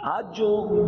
آج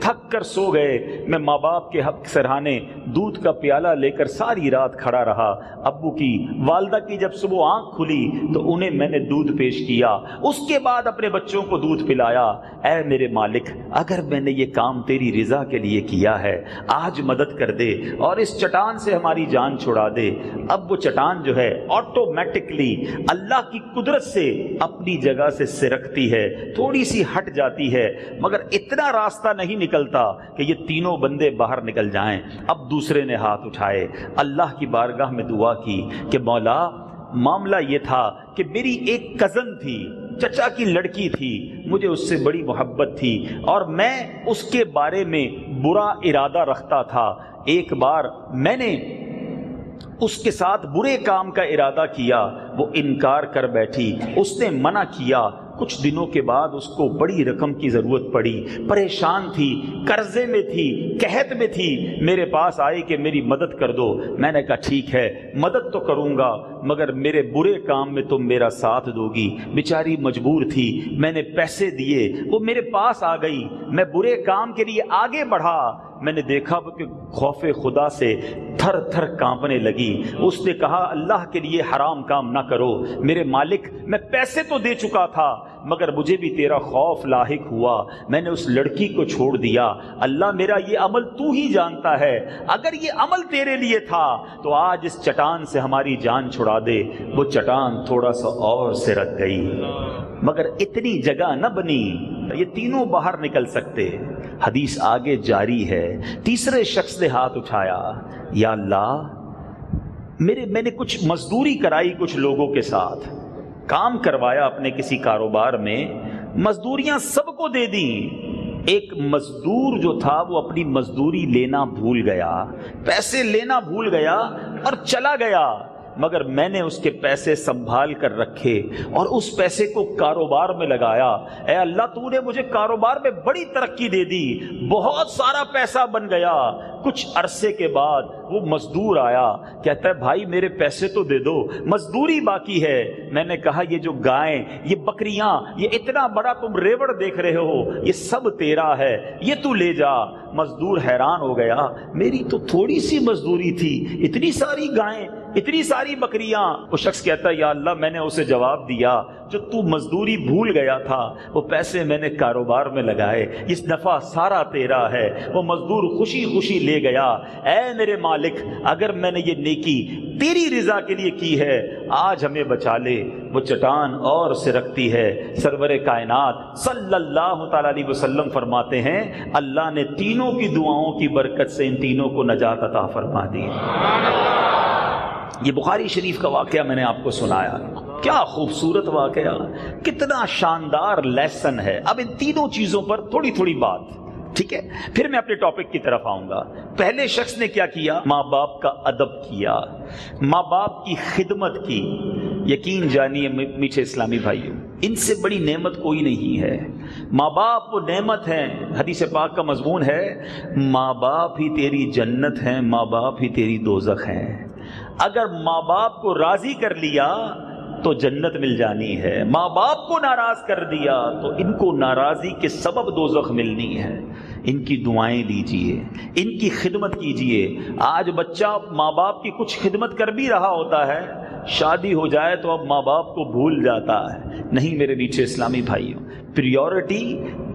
تھک کر سو گئے، میں ماں باپ کے حق سرہانے دودھ کا پیالہ لے کر ساری رات کھڑا رہا۔ ابو کی والدہ کی جب صبح آنکھ کھلی تو انہیں میں نے دودھ پیش کیا، اس کے بعد اپنے بچوں کو دودھ پلایا۔ اے میرے مالک، اگر میں نے یہ کام تیری رضا کے لیے کیا ہے، آج مدد کر دے اور اس چٹان سے ہماری جان چھڑا دے۔ اب وہ چٹان جو ہے آٹومیٹکلی اللہ کی قدرت سے اپنی جگہ سے سرکتی ہے، تھوڑی سی ہٹ جاتی ہے، مگر اتنا راستہ نہیں نکلتا کہ یہ تینوں بندے باہر نکل جائیں۔ اب دوسرے نے ہاتھ اٹھائے، اللہ کی بارگاہ میں دعا کی کہ مولا، معاملہ یہ تھا کہ میری ایک کزن تھی، چچا کی لڑکی تھی، مجھے اس سے بڑی محبت تھی اور میں اس کے بارے میں برا ارادہ رکھتا تھا۔ ایک بار میں نے اس کے ساتھ برے کام کا ارادہ کیا، وہ انکار کر بیٹھی، اس نے منع کیا۔ کچھ دنوں کے بعد اس کو بڑی رقم کی ضرورت پڑی، پریشان تھی، قرضے میں تھی، قحط میں تھی، میرے پاس آئی کہ میری مدد کر دو۔ میں نے کہا ٹھیک ہے، مدد تو کروں گا، مگر میرے برے کام میں تم میرا ساتھ دو گی۔ بیچاری مجبور تھی، میں نے پیسے دیے، وہ میرے پاس آ گئی، میں برے کام کے لیے آگے بڑھا۔ میں نے دیکھا کہ خوف خدا سے تھر تھر کانپنے لگی۔ اس نے کہا اللہ کے لیے حرام کام نہ کرو، میرے مالک میں پیسے تو دے چکا تھا مگر مجھے بھی تیرا خوف لاحق ہوا، میں نے اس لڑکی کو چھوڑ دیا۔ اللہ میرا یہ عمل تو ہی جانتا ہے، اگر یہ عمل تیرے لیے تھا تو آج اس چٹان سے ہماری جان چھڑا دے۔ وہ چٹان تھوڑا سا اور سرک گئی، مگر اتنی جگہ نہ بنی یہ تینوں باہر نکل سکتے۔ حدیث آگے جاری ہے، تیسرے شخص نے ہاتھ اٹھایا، یا اللہ میں نے کچھ مزدوری کرائی، کچھ لوگوں کے ساتھ کام کروایا اپنے کسی کاروبار میں، مزدوریاں سب کو دے دیں۔ ایک مزدور جو تھا وہ اپنی مزدوری لینا بھول گیا، پیسے لینا بھول گیا اور چلا گیا، مگر میں نے اس کے پیسے سنبھال کر رکھے اور اس پیسے کو کاروبار میں لگایا۔ اے اللہ تو نے مجھے کاروبار میں بڑی ترقی دے دی، بہت سارا پیسہ بن گیا۔ کچھ عرصے کے بعد وہ مزدور آیا، کہتا ہے بھائی میرے پیسے تو دے دو، مزدوری باقی ہے۔ میں نے کہا یہ جو گائیں، یہ بکریاں، یہ اتنا بڑا تم ریوڑ دیکھ رہے ہو، یہ سب تیرا ہے، یہ تو لے جا۔ مزدور حیران ہو گیا، میری تو تھوڑی سی مزدوری تھی، اتنی ساری گائیں، اتنی ساری بکریاں۔ وہ شخص کہتا ہے یا اللہ میں نے اسے جواب دیا جو تو مزدوری بھول گیا تھا وہ پیسے میں نے کاروبار میں لگائے، اس نفع سارا تیرا ہے۔ وہ مزدور خوشی خوشی لے گیا۔ اے میرے مالک اگر میں نے یہ نیکی تیری رضا کے لیے کی ہے آج ہمیں بچا لے۔ وہ چٹان اور سرکتی ہے۔ سرور کائنات صلی اللہ تعالی علیہ وسلم فرماتے ہیں اللہ نے تینوں کی دعاؤں کی برکت سے ان تینوں کو نجات عطا فرما دی۔ یہ بخاری شریف کا واقعہ میں نے آپ کو سنایا، کیا خوبصورت واقعہ، کتنا شاندار لیسن ہے۔ اب ان تینوں چیزوں پر تھوڑی تھوڑی بات، ٹھیک ہے، پھر میں اپنے ٹاپک کی طرف آؤں گا۔ پہلے شخص نے کیا کیا؟ ماں باپ کا ادب کیا، ماں باپ کی خدمت کی۔ یقین جانیے میٹھے اسلامی بھائیوں، ان سے بڑی نعمت کوئی نہیں ہے۔ ماں باپ وہ نعمت ہیں، حدیث پاک کا مضمون ہے ماں باپ ہی تیری جنت ہیں، ماں باپ ہی تیری دوزخ ہیں۔ اگر ماں باپ کو راضی کر لیا تو جنت مل جانی ہے، ماں باپ کو ناراض کر دیا تو ان کو ناراضی کے سبب دوزخ ملنی ہے۔ ان کی دعائیں لیجئے، ان کی خدمت کیجئے۔ آج بچہ ماں باپ کی کچھ خدمت کر بھی رہا ہوتا ہے، شادی ہو جائے تو اب ماں باپ کو بھول جاتا ہے۔ نہیں میرے میٹھے اسلامی بھائیوں، پریورٹی،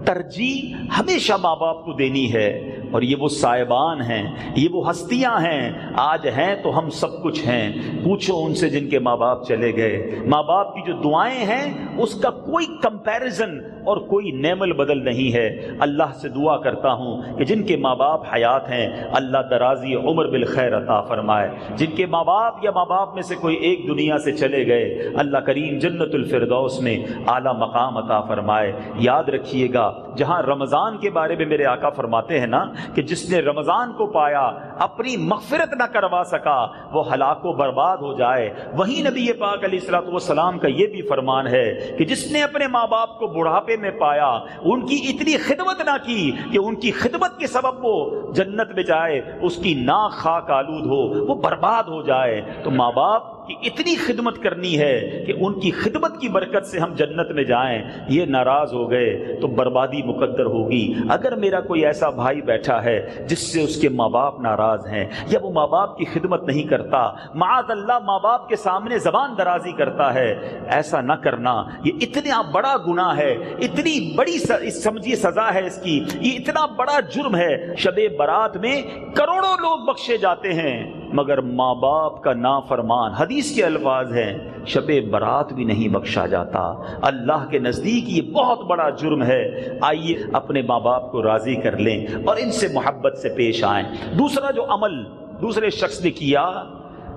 ترجیح ہمیشہ ماں باپ کو دینی ہے، اور یہ وہ صاحبان ہیں، یہ وہ ہستیاں ہیں، آج ہیں تو ہم سب کچھ ہیں۔ پوچھو ان سے جن کے ماں باپ چلے گئے، ماں باپ کی جو دعائیں ہیں اس کا کوئی کمپیریزن اور کوئی نعمل بدل نہیں ہے۔ اللہ سے دعا کرتا ہوں کہ جن کے ماں باپ حیات ہیں اللہ درازی عمر بالخیر عطا فرمائے، جن کے ماں باپ یا ماں باپ میں سے کوئی ایک دنیا سے چلے گئے اللہ کریم جنت الفردوس میں اعلیٰ مقام عطا فرمائے۔ یاد رکھیے گا جہاں رمضان کے بارے میں میرے آقا فرماتے ہیں نا کہ جس نے رمضان کو پایا اپنی مغفرت نہ کروا سکا وہ ہلاک و برباد ہو جائے، وہیں نبی پاک علیہ الصلوۃ والسلام کا یہ بھی فرمان ہے کہ جس نے اپنے ماں باپ کو بڑھاپے میں پایا ان کی اتنی خدمت نہ کی کہ ان کی خدمت کے سبب وہ جنت میں جائے، اس کی ناک خاک آلود ہو، وہ برباد ہو جائے۔ تو ماں باپ کی اتنی خدمت کرنی ہے کہ ان کی خدمت کی برکت سے ہم جنت میں جائیں، یہ ناراض ہو گئے تو بربادی مقدر ہوگی۔ اگر میرا کوئی ایسا بھائی بیٹھا ہے جس سے اس کے ماں باپ ناراض ہیں یا وہ ماں باپ کی خدمت نہیں کرتا، معاذ اللہ ماں باپ کے سامنے زبان درازی کرتا ہے، ایسا نہ کرنا، یہ اتنا بڑا گناہ ہے، اتنی بڑی سمجھیے سزا ہے اس کی، یہ اتنا بڑا جرم ہے۔ شب برات میں کروڑوں لوگ بخشے جاتے ہیں مگر ماں باپ کا نافرمان، حدیث کے الفاظ ہیں، شب برات بھی نہیں بخشا جاتا۔ اللہ کے نزدیک یہ بہت بڑا جرم ہے۔ آئیے اپنے ماں باپ کو راضی کر لیں اور ان سے محبت سے پیش آئیں۔ دوسرا جو عمل دوسرے شخص نے کیا،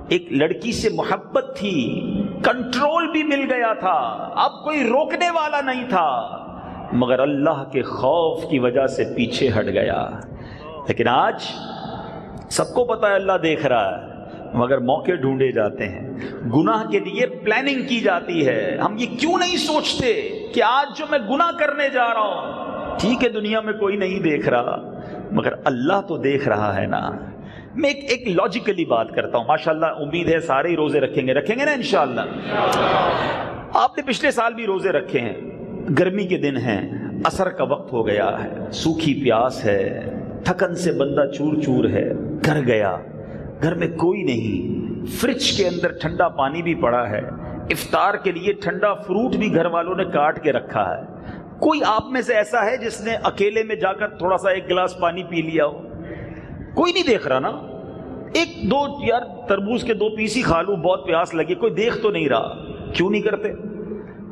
ایک لڑکی سے محبت تھی، کنٹرول بھی مل گیا تھا، اب کوئی روکنے والا نہیں تھا، مگر اللہ کے خوف کی وجہ سے پیچھے ہٹ گیا۔ لیکن آج سب کو پتا ہے اللہ دیکھ رہا ہے، مگر موقع ڈھونڈے جاتے ہیں، گناہ کے لیے پلاننگ کی جاتی ہے۔ ہم یہ کیوں نہیں سوچتے کہ آج جو میں گناہ کرنے جا رہا ہوں، ٹھیک ہے دنیا میں کوئی نہیں دیکھ رہا مگر اللہ تو دیکھ رہا ہے نا۔ میں ایک لاجیکلی بات کرتا ہوں، ماشاءاللہ امید ہے سارے ہی روزے رکھیں گے نا انشاءاللہ۔ آپ نے پچھلے سال بھی روزے رکھے ہیں، گرمی کے دن ہیں، عصر کا وقت ہو گیا ہے، سوکھی پیاس ہے، تھکن سے بندہ چور چور ہے، گھر گیا، گھر میں کوئی نہیں، فریج کے اندر ٹھنڈا پانی بھی پڑا ہے، افطار کے لیے ٹھنڈا فروٹ بھی گھر والوں نے کاٹ کے رکھا ہے۔ کوئی آپ میں سے ایسا ہے جس نے اکیلے میں جا کر تھوڑا سا ایک گلاس پانی پی لیا ہو؟ کوئی نہیں دیکھ رہا نا، ایک دو یار تربوز کے 2 پیس ہی کھا لوں، بہت پیاس لگی، کوئی دیکھ تو نہیں رہا، کیوں نہیں کرتے؟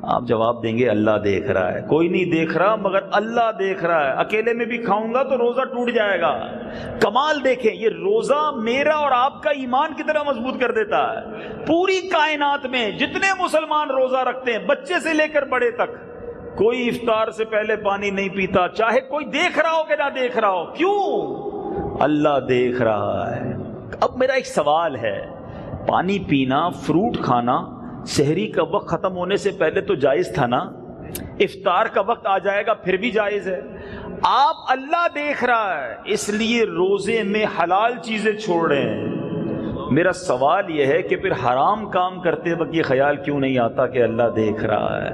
آپ جواب دیں گے اللہ دیکھ رہا ہے۔ کوئی نہیں دیکھ رہا مگر اللہ دیکھ رہا ہے۔ اکیلے میں بھی کھاؤں گا تو روزہ ٹوٹ جائے گا۔ کمال دیکھیں، یہ روزہ میرا اور آپ کا ایمان کی طرح مضبوط کر دیتا ہے۔ پوری کائنات میں جتنے مسلمان روزہ رکھتے ہیں، بچے سے لے کر بڑے تک، کوئی افطار سے پہلے پانی نہیں پیتا، چاہے کوئی دیکھ رہا ہو کہ نہ دیکھ رہا ہو۔ کیوں؟ اللہ دیکھ رہا ہے۔ اب میرا ایک سوال ہے، پانی پینا، فروٹ کھانا سحری کا وقت ختم ہونے سے پہلے تو جائز تھا نا؟ افطار کا وقت آ جائے گا پھر بھی جائز ہے۔ آپ اللہ دیکھ رہا ہے اس لیے روزے میں حلال چیزیں چھوڑ رہے ہیں۔ میرا سوال یہ ہے کہ پھر حرام کام کرتے وقت یہ خیال کیوں نہیں آتا کہ اللہ دیکھ رہا ہے؟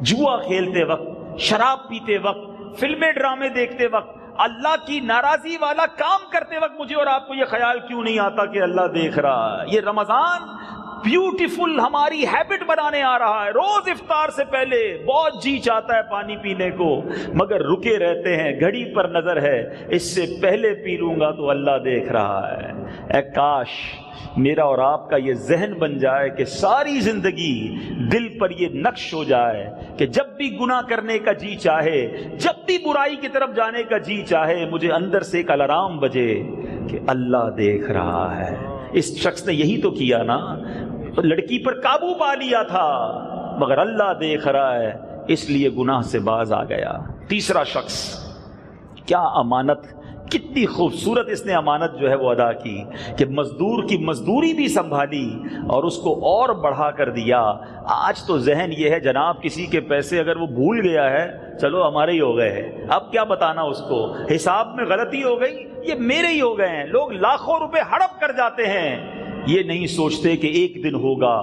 جوا کھیلتے وقت، شراب پیتے وقت، فلمیں ڈرامے دیکھتے وقت، اللہ کی ناراضی والا کام کرتے وقت مجھے اور آپ کو یہ خیال کیوں نہیں آتا کہ اللہ دیکھ رہا ہے؟ یہ رمضان بیوٹیفل ہماری ہیبٹ بنانے آ رہا ہے۔ روز افطار سے پہلے بہت جی چاہتا ہے پانی پینے کو، مگر رکے رہتے ہیں، گھڑی پر نظر ہے، اس سے پہلے پی لوں گا تو اللہ دیکھ رہا ہے۔ اے کاش میرا اور آپ کا یہ ذہن بن جائے کہ ساری زندگی دل پر یہ نقش ہو جائے کہ جب بھی گناہ کرنے کا جی چاہے، جب بھی برائی کی طرف جانے کا جی چاہے، مجھے اندر سے ایک الارم بجے کہ اللہ دیکھ رہا ہے۔ اس شخص نے یہی تو کیا نا، لڑکی پر قابو پا لیا تھا مگر اللہ دیکھ رہا ہے اس لیے گناہ سے باز آ گیا۔ تیسرا شخص، کیا امانت، کتنی خوبصورت اس نے امانت جو ہے وہ ادا کی کہ مزدور کی مزدوری بھی سنبھالی اور اس کو اور بڑھا کر دیا۔ آج تو ذہن یہ ہے جناب کسی کے پیسے اگر وہ بھول گیا ہے، چلو ہمارے ہی ہو گئے ہیں، اب کیا بتانا اس کو، حساب میں غلطی ہو گئی، یہ میرے ہی ہو گئے ہیں۔ لوگ لاکھوں روپے ہڑپ کر جاتے ہیں، یہ نہیں سوچتے کہ ایک دن ہوگا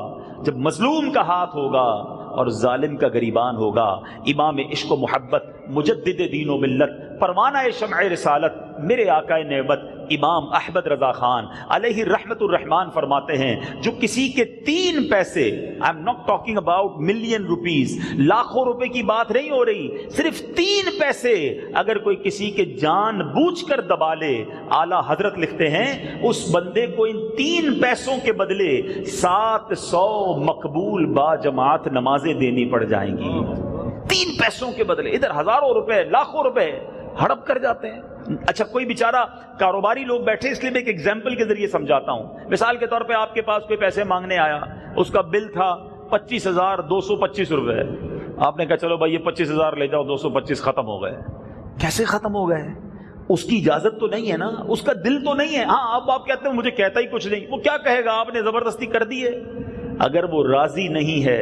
جب مظلوم کا ہاتھ ہوگا اور ظالم کا گریبان ہوگا۔ امام عشق و محبت، مجدد دین و ملت، پروانہ شمع رسالت، میرے آقا نعمت امام احمد رضا خان علیہ رحمت الرحمان فرماتے ہیں، جو کسی کے 3 پیسے، I am not talking about million rupees, لاکھوں روپے کی بات نہیں ہو رہی، صرف 3 پیسے اگر کوئی کسی کے جان بوجھ کر دبا لے، اعلیٰ حضرت لکھتے ہیں اس بندے کو ان 3 پیسوں کے بدلے 700 مقبول با جماعت نمازیں دینی پڑ جائیں گی۔ 3 پیسوں کے بدلے، ادھر ہزاروں روپے، لاکھوں روپے ہڑپ کر جاتے ہیں۔ اچھا کوئی بیچارہ کاروباری لوگ بیٹھے، اس لیے میں ایک ایگزامپل کے ذریعے سمجھاتا ہوں۔ مثال کے طور پہ آپ کے پاس کوئی پیسے مانگنے آیا، اس کا بل تھا 25,225 روپے، آپ نے کہا چلو بھائی یہ 25,000 لے جاؤ، 225 ختم ہو گئے۔ کیسے ختم ہو گئے؟ اس کی اجازت تو نہیں ہے نا، اس کا دل تو نہیں ہے۔ ہاں اب آپ کہتے ہیں مجھے کہتا ہی کچھ نہیں، وہ کیا کہے گا، آپ نے زبردستی کر دی ہے۔ اگر وہ راضی نہیں ہے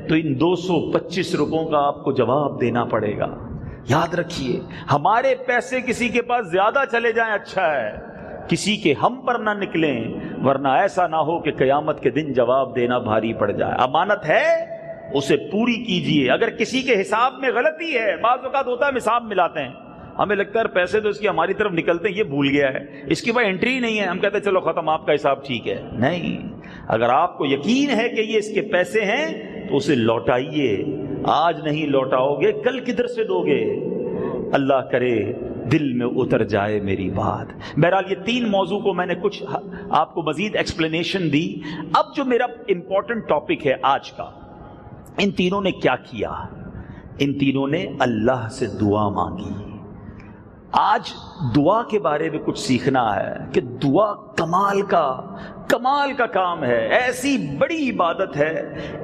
تو ان 225 روپوں کا آپ کو جواب دینا پڑے گا۔ یاد رکھیے، ہمارے پیسے کسی کے پاس زیادہ چلے جائیں اچھا ہے، کسی کے ہم پر نہ نکلیں ورنہ ایسا نہ ہو کہ قیامت کے دن جواب دینا بھاری پڑ جائے. امانت ہے اسے پوری کیجئے. اگر کسی کے حساب میں غلطی ہے، بعض اوقات ہوتا ہے ہم حساب ملاتے ہیں، ہمیں لگتا ہے پیسے تو اس کی ہماری طرف نکلتے ہیں، یہ بھول گیا ہے، اس کی بھائی انٹری نہیں ہے، ہم کہتے ہیں چلو ختم، آپ کا حساب ٹھیک ہے. نہیں، اگر آپ کو یقین ہے کہ یہ اس کے پیسے ہیں تو اسے لوٹائیے. آج نہیں لوٹاؤ گے کل کدھر سے دو گے؟ اللہ کرے دل میں اتر جائے میری بات. بہرحال یہ 3 موضوع کو میں نے کچھ آپ کو مزید ایکسپلینیشن دی. اب جو میرا امپورٹنٹ ٹاپک ہے آج کا، ان تینوں نے کیا کیا؟ ان تینوں نے اللہ سے دعا مانگی. آج دعا کے بارے میں کچھ سیکھنا ہے کہ دعا کمال کا کام ہے. ایسی بڑی عبادت ہے،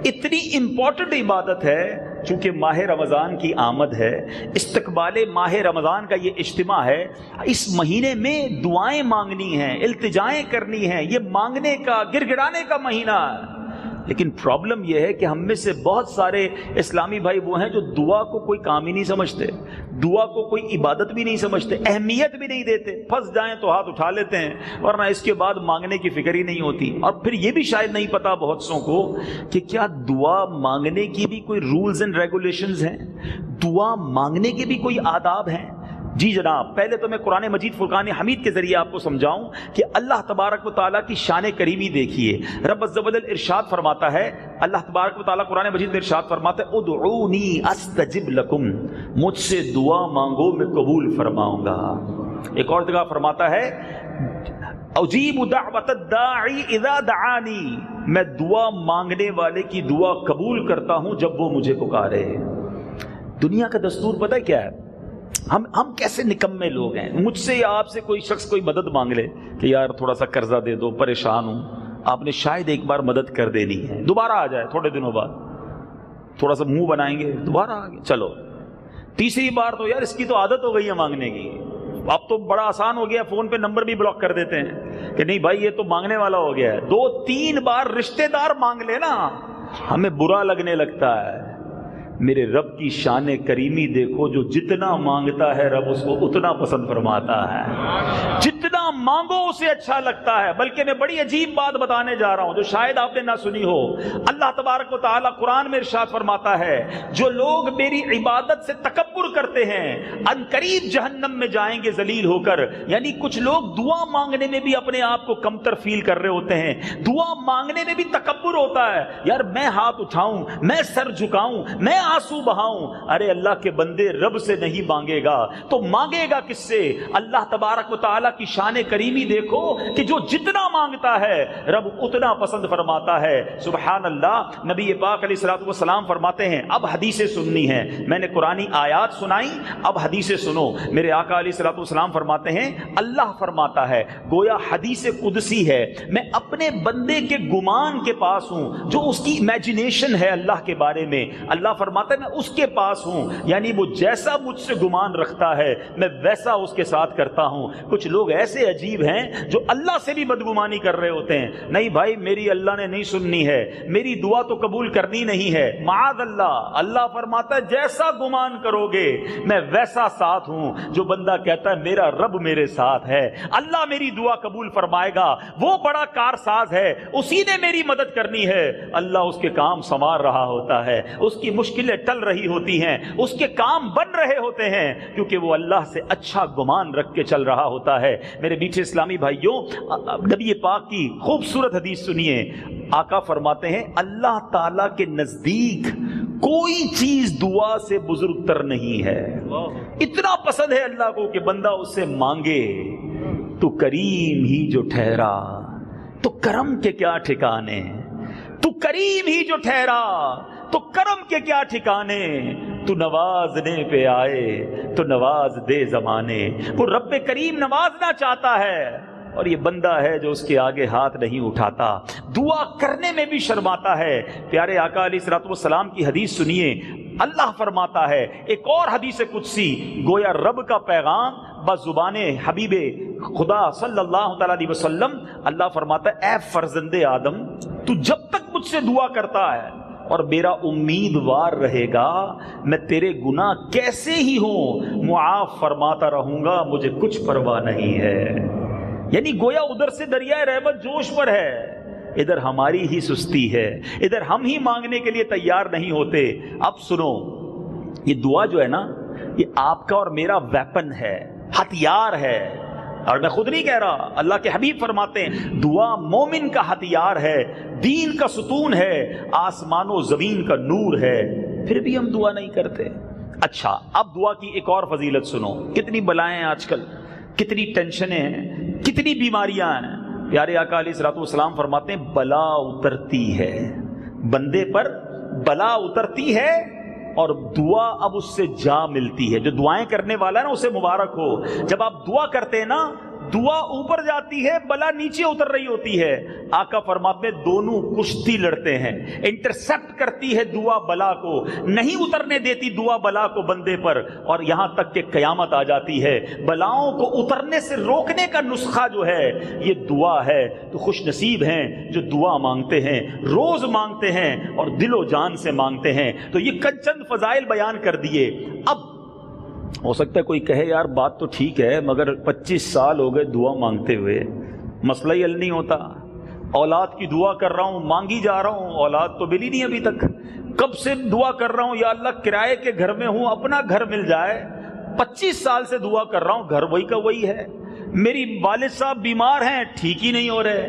اتنی امپورٹنٹ عبادت ہے. چونکہ ماہ رمضان کی آمد ہے، استقبال ماہ رمضان کا یہ اجتماع ہے، اس مہینے میں دعائیں مانگنی ہیں، التجائیں کرنی ہیں. یہ مانگنے کا، گڑ گڑانے کا مہینہ ہے. لیکن پرابلم یہ ہے کہ ہم میں سے بہت سارے اسلامی بھائی وہ ہیں جو دعا کو کوئی کام ہی نہیں سمجھتے، دعا کو کوئی عبادت بھی نہیں سمجھتے، اہمیت بھی نہیں دیتے. پھنس جائیں تو ہاتھ اٹھا لیتے ہیں ورنہ اس کے بعد مانگنے کی فکر ہی نہیں ہوتی. اور پھر یہ بھی شاید نہیں پتا بہت سوں کو کہ کیا دعا مانگنے کی بھی کوئی رولز اینڈ ریگولیشنز ہیں، دعا مانگنے کے بھی کوئی آداب ہیں. جی جناب، پہلے تو میں قرآن مجید فرقان حمید کے ذریعے آپ کو سمجھاؤں کہ اللہ تبارک و تعالیٰ کی شان کریمی دیکھیے. رب عز و جل ارشاد فرماتا ہے، اللہ تبارک و تعالیٰ قرآن مجید میں ارشاد فرماتا ہے، ادعونی استجب لکم، مجھ سے دعا مانگو میں قبول فرماؤں گا. ایک اور جگہ فرماتا ہے، اجیب دعوت الداعی اذا دعانی، میں دعا مانگنے والے کی دعا قبول کرتا ہوں جب وہ مجھے پکارے. دنیا کا دستور پتہ ہے کیا ہے؟ ہم کیسے نکمے لوگ ہیں. مجھ سے یا آپ سے کوئی شخص کوئی مدد مانگ لے کہ یار تھوڑا سا قرضہ دے دو، پریشان ہوں، آپ نے شاید ایک بار مدد کر دینی ہے، دوبارہ آ جائے تھوڑے دنوں بعد، تھوڑا سا منہ بنائیں گے، دوبارہ آ گئے، چلو تیسری بار تو یار اس کی تو عادت ہو گئی ہے مانگنے کی. اب تو بڑا آسان ہو گیا، فون پہ نمبر بھی بلاک کر دیتے ہیں کہ نہیں بھائی یہ تو مانگنے والا ہو گیا ہے. 2-3 بار رشتہ دار مانگ لے نا، ہمیں برا لگنے لگتا ہے. میرے رب کی شان کریمی دیکھو، جو جتنا مانگتا ہے رب اس کو اتنا پسند فرماتا ہے. جتنا مانگو اسے اچھا لگتا ہے. بلکہ میں بڑی عجیب بات بتانے جا رہا ہوں جو شاید آپ نے نہ سنی ہو. اللہ تبارک و تعالیٰ قرآن میں ارشاد فرماتا ہے، جو لوگ میری عبادت سے تکبر کرتے ہیں ان قریب جہنم میں جائیں گے ذلیل ہو کر. یعنی کچھ لوگ دعا مانگنے میں بھی اپنے آپ کو کمتر فیل کر رہے ہوتے ہیں، دعا مانگنے میں بھی تکبر ہوتا ہے. یار میں ہاتھ اٹھاؤں، میں سر جھکاؤں، میں آنسو بہاؤں. ارے اللہ کے بندے رب سے نہیں مانگے گا تو مانگے گا کس سے؟ اللہ تبارک و تعالیٰ کی شان کریمی دیکھو کہ جو جتنا مانگتا ہے رب اتنا پسند فرماتا ہے. سبحان اللہ. نبی پاک علیہ الصلوۃ والسلام فرماتے ہیں، اب حدیثیں سننی ہیں. میں نے قرآنی آیات سنائی، اب حدیثیں سنو. میرے آقا علیہ الصلوۃ والسلام فرماتے ہیں، اللہ فرماتا ہے، گویا حدیث قدسی ہے، میں اپنے بندے کے گمان کے پاس ہوں، جو اس کی امیجنیشن ہے اللہ کے بارے میں. اللہ فرماتا ہے میں اس کے پاس ہوں، یعنی وہ جیسا مجھ سے گمان رکھتا ہے میں ویسا اس کے ساتھ کرتا ہوں. کچھ لوگ ایسے عجیب ہیں جو اللہ سے بھی بدگمانی کر رہے ہوتے ہیں. نہیں بھائی میری اللہ نے نہیں سننی ہے، میری دعا تو قبول کرنی نہیں ہے. معاذ اللہ. اللہ فرماتا ہے جیسا گمان کرو گے میں ویسا ساتھ ہوں. جو بندہ کہتا ہے میرا رب میرے ساتھ ہے، اللہ میری دعا قبول فرمائے گا، وہ بڑا کارساز ہے، اسی نے میری مدد کرنی ہے. اللہ اس کے کام سنوار رہا ہوتا ہے، اس کی مشکلیں ٹل رہی ہوتی ہیں، اس کے کام بن رہے ہوتے ہیں، کیونکہ وہ اللہ سے اچھا گمان رکھ کے چل رہا ہوتا ہے. میرے میٹھے اسلامی بھائیوں، نبی پاک کی خوبصورت حدیث سنیے. آقا فرماتے ہیں اللہ تعالی کے نزدیک کوئی چیز دعا سے بزرگ تر نہیں ہے. اتنا پسند ہے اللہ کو کہ بندہ اس سے مانگے. تو کریم ہی جو ٹھہرا تو کرم کے کیا ٹھکانے، تو کریم ہی جو ٹھہرا تو کرم کے کیا ٹھکانے، تو نوازنے پہ آئے تو نواز دے زمانے. وہ رب کریم نوازنا چاہتا ہے اور یہ بندہ ہے جو اس کے آگے ہاتھ نہیں اٹھاتا، دعا کرنے میں بھی شرماتا ہے. پیارے آقا علیہ الصلوۃ والسلام کی حدیث سنیے. اللہ فرماتا ہے، ایک اور حدیث قدسی، گویا رب کا پیغام بزبان حبیب خدا صلی اللہ تعالی علیہ وسلم. اللہ فرماتا ہے اے فرزند آدم، تو جب تک مجھ سے دعا کرتا ہے اور میرا امیدوار رہے گا، میں تیرے گناہ کیسے ہی ہوں معاف فرماتا رہوں گا، مجھے کچھ پرواہ نہیں ہے. یعنی گویا ادھر سے دریائے رحمت جوش پر ہے، ادھر ہماری ہی سستی ہے، ادھر ہم ہی مانگنے کے لیے تیار نہیں ہوتے۔ اب سنو، یہ دعا جو ہے نا، یہ آپ کا اور میرا ویپن ہے، ہتھیار ہے، اور میں خود نہیں کہہ رہا، اللہ کے حبیب فرماتے ہیں دعا مومن کا ہتھیار ہے، دین کا ستون ہے، آسمان و زمین کا نور ہے، پھر بھی ہم دعا نہیں کرتے۔ اچھا، اب دعا کی ایک اور فضیلت سنو۔ کتنی بلائیں ہیں آج کل، کتنی ٹینشنیں ہیں، کتنی بیماریاں ہیں۔ پیارے آقا علیہ الصلوۃ والسلام فرماتے ہیں بلا اترتی ہے، بندے پر بلا اترتی ہے اور دعا اب اس سے جا ملتی ہے۔ جو دعائیں کرنے والا ہے نا، اسے مبارک ہو۔ جب آپ دعا کرتے ہیں نا، دعا اوپر جاتی ہے، بلا نیچے اتر رہی ہوتی ہے۔ آقا فرماتے ہیں دونوں کشتی لڑتے ہیں، انٹرسپٹ کرتی ہے دعا بلا کو، نہیں اترنے دیتی دعا بلا کو بندے پر، اور یہاں تک کہ قیامت آ جاتی ہے۔ بلاؤں کو اترنے سے روکنے کا نسخہ جو ہے یہ دعا ہے۔ تو خوش نصیب ہیں جو دعا مانگتے ہیں، روز مانگتے ہیں اور دل و جان سے مانگتے ہیں۔ تو یہ چند فضائل بیان کر دیے۔ اب ہو سکتا ہے کوئی کہے یار بات تو ٹھیک ہے، مگر 25 سال ہو گئے دعا مانگتے ہوئے، مسئلہ ہی حل نہیں ہوتا۔ اولاد کی دعا کر رہا ہوں، مانگی جا رہا ہوں، اولاد تو ملی نہیں ابھی تک۔ کب سے دعا کر رہا ہوں یا اللہ کرائے کے گھر میں ہوں، اپنا گھر مل جائے۔ 25 سال سے دعا کر رہا ہوں، گھر وہی کا وہی ہے۔ میری والد صاحب بیمار ہیں، ٹھیک ہی نہیں ہو رہے۔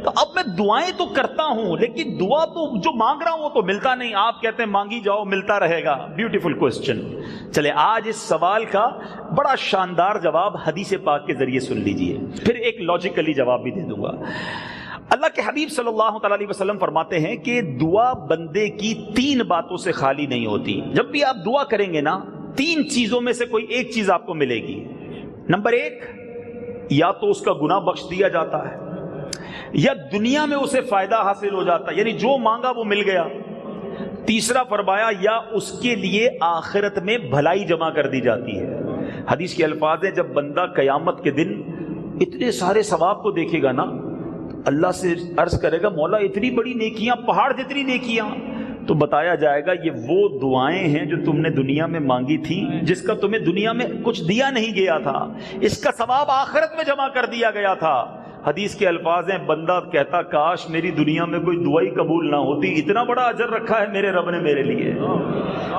تو اب میں دعائیں تو کرتا ہوں، لیکن دعا تو جو مانگ رہا ہوں وہ تو ملتا نہیں۔ آپ کہتے ہیں مانگی جاؤ ملتا رہے گا، بیوٹیفل کوسچن۔ چلے آج اس سوال کا بڑا شاندار جواب حدیث پاک کے ذریعے سن لیجئے، پھر ایک لاجیکلی جواب بھی دے دوں گا۔ اللہ کے حبیب صلی اللہ تعالی علیہ وسلم فرماتے ہیں کہ دعا بندے کی 3 باتوں سے خالی نہیں ہوتی۔ جب بھی آپ دعا کریں گے نا، 3 چیزوں میں سے کوئی ایک چیز آپ کو ملے گی۔ نمبر 1، یا تو اس کا گناہ بخش دیا جاتا ہے، یا دنیا میں اسے فائدہ حاصل ہو جاتا ہے، یعنی جو مانگا وہ مل گیا۔ تیسرا فرمایا یا اس کے لیے آخرت میں بھلائی جمع کر دی جاتی ہے۔ حدیث کے الفاظ ہیں جب بندہ قیامت کے دن اتنے سارے ثواب کو دیکھے گا نا، اللہ سے عرض کرے گا مولا اتنی بڑی نیکیاں، پہاڑ جتنی نیکیاں، تو بتایا جائے گا یہ وہ دعائیں ہیں جو تم نے دنیا میں مانگی تھی، جس کا تمہیں دنیا میں کچھ دیا نہیں گیا تھا، اس کا ثواب آخرت میں جمع کر دیا گیا تھا۔ حدیث کے الفاظ ہیں بندہ کہتا کاش میری دنیا میں کوئی دعا ہی قبول نہ ہوتی، اتنا بڑا اجر رکھا ہے میرے رب نے میرے لیے۔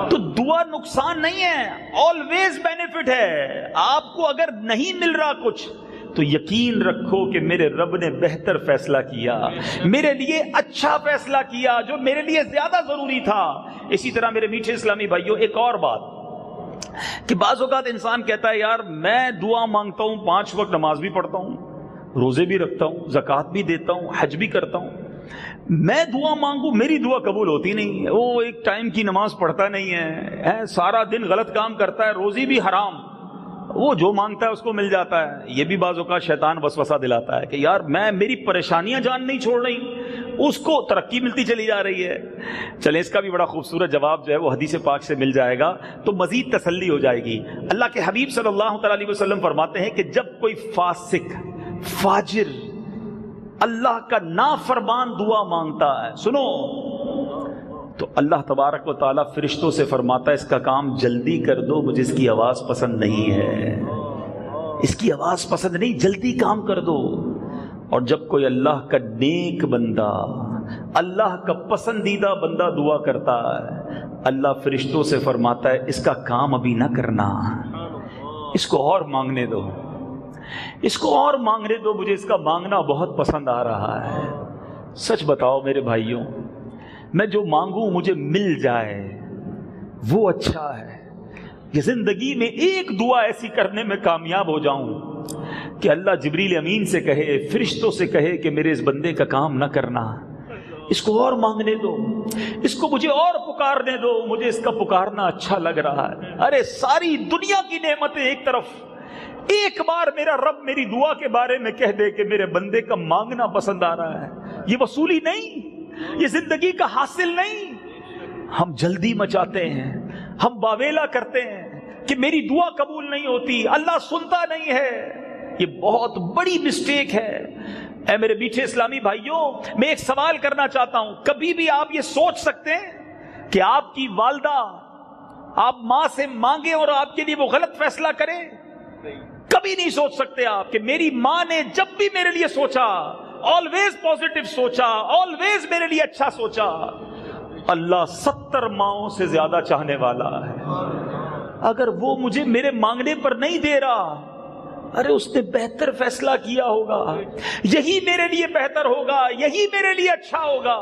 تو دعا نقصان نہیں ہے، آلویز بینیفٹ ہے۔ آپ کو اگر نہیں مل رہا کچھ تو یقین رکھو کہ میرے رب نے بہتر فیصلہ کیا، میرے لیے اچھا فیصلہ کیا جو میرے لیے زیادہ ضروری تھا۔ اسی طرح میرے میٹھے اسلامی بھائیوں، ایک اور بات کہ بعض اوقات انسان کہتا ہے یار میں دعا مانگتا ہوں، 5 وقت نماز بھی پڑھتا ہوں، روزے بھی رکھتا ہوں، زکوٰۃ بھی دیتا ہوں، حج بھی کرتا ہوں، میں دعا مانگوں میری دعا قبول ہوتی نہیں ہے۔ وہ ایک ٹائم کی نماز پڑھتا نہیں ہے، سارا دن غلط کام کرتا ہے، روزی بھی حرام، وہ جو مانگتا ہے اس کو مل جاتا ہے۔ یہ بھی بعض اوقات شیطان وسوسہ دلاتا ہے کہ یار میری پریشانیاں جان نہیں چھوڑ رہی، اس کو ترقی ملتی چلی جا رہی ہے۔ چلیں اس کا بھی بڑا خوبصورت جواب جو ہے وہ حدیث پاک سے مل جائے گا تو مزید تسلی ہو جائے گی۔ اللہ کے حبیب صلی اللہ تعالی علیہ وسلم فرماتے ہیں کہ جب کوئی فاسق، فاجر، اللہ کا نافرمان دعا مانگتا ہے، سنو، تو اللہ تبارک و تعالیٰ فرشتوں سے فرماتا ہے اس کا کام جلدی کر دو، مجھے اس کی آواز پسند نہیں ہے، اس کی آواز پسند نہیں، جلدی کام کر دو۔ اور جب کوئی اللہ کا نیک بندہ، اللہ کا پسندیدہ بندہ دعا کرتا ہے، اللہ فرشتوں سے فرماتا ہے اس کا کام ابھی نہ کرنا، اس کو اور مانگنے دو، اس کو اور مانگنے دو، مجھے اس کا مانگنا بہت پسند آ رہا ہے۔ سچ بتاؤ میرے بھائیوں، میں جو مانگوں مجھے مل جائے وہ اچھا ہے کہ زندگی میں ایک دعا ایسی کرنے میں کامیاب ہو جاؤں کہ اللہ جبریل امین سے کہے، فرشتوں سے کہے کہ میرے اس بندے کا کام نہ کرنا، اس کو اور مانگنے دو، اس کو مجھے اور پکارنے دو، مجھے اس کا پکارنا اچھا لگ رہا ہے۔ ارے ساری دنیا کی نعمتیں ایک طرف، ایک بار میرا رب میری دعا کے بارے میں کہہ دے کہ میرے بندے کا مانگنا پسند آ رہا ہے، یہ وصولی نہیں، یہ زندگی کا حاصل نہیں۔ ہم جلدی مچاتے ہیں، ہم باویلا کرتے ہیں کہ میری دعا قبول نہیں ہوتی، اللہ سنتا نہیں ہے، یہ بہت بڑی مسٹیک ہے۔ اے میرے میٹھے اسلامی بھائیوں، میں ایک سوال کرنا چاہتا ہوں، کبھی بھی آپ یہ سوچ سکتے ہیں کہ آپ کی والدہ آپ ماں سے مانگے اور آپ کے لیے وہ غلط فیصلہ کرے؟ کبھی نہیں سوچ سکتے آپ کہ میری ماں نے جب بھی میرے لیے سوچا، آلویز پازیٹیو سوچا، آلویز میرے لیے اچھا سوچا. اللہ 70 ماؤں سے زیادہ چاہنے والا ہے. اگر وہ مجھے میرے مانگنے پر نہیں دے رہا، ارے اس نے بہتر فیصلہ کیا ہوگا، یہی میرے لیے بہتر ہوگا، یہی میرے لیے اچھا ہوگا.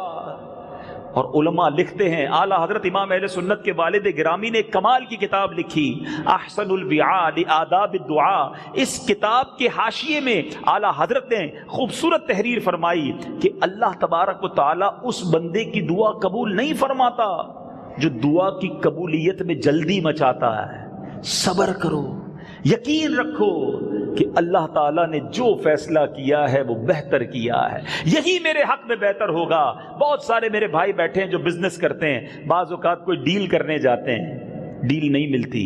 اور علماء لکھتے ہیں، اعلیٰ حضرت امام اہل سنت کے والد گرامی نے کمال کی کتاب لکھی، احسن الوعاء لآداب الدعاء. اس کتاب کے حاشیے میں اعلیٰ حضرت نے خوبصورت تحریر فرمائی کہ اللہ تبارک و تعالیٰ اس بندے کی دعا قبول نہیں فرماتا جو دعا کی قبولیت میں جلدی مچاتا ہے. صبر کرو، یقین رکھو کہ اللہ تعالیٰ نے جو فیصلہ کیا ہے وہ بہتر کیا ہے، یہی میرے حق میں بہتر ہوگا. بہت سارے میرے بھائی بیٹھے ہیں جو بزنس کرتے ہیں، بعض اوقات کوئی ڈیل کرنے جاتے ہیں، ڈیل نہیں ملتی،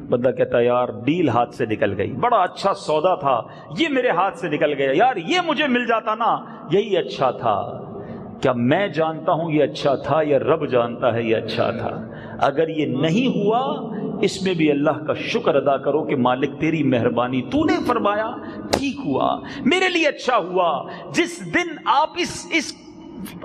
بندہ کہتا ہے یار ڈیل ہاتھ سے نکل گئی، بڑا اچھا سودا تھا، یہ میرے ہاتھ سے نکل گیا، یار یہ مجھے مل جاتا نا، یہی اچھا تھا. کیا میں جانتا ہوں یہ اچھا تھا یا رب جانتا ہے یہ اچھا تھا؟ اگر یہ نہیں ہوا، اس میں بھی اللہ کا شکر ادا کرو کہ مالک تیری مہربانی، تو نے فرمایا ٹھیک ہوا، میرے لیے اچھا ہوا. جس دن آپ اس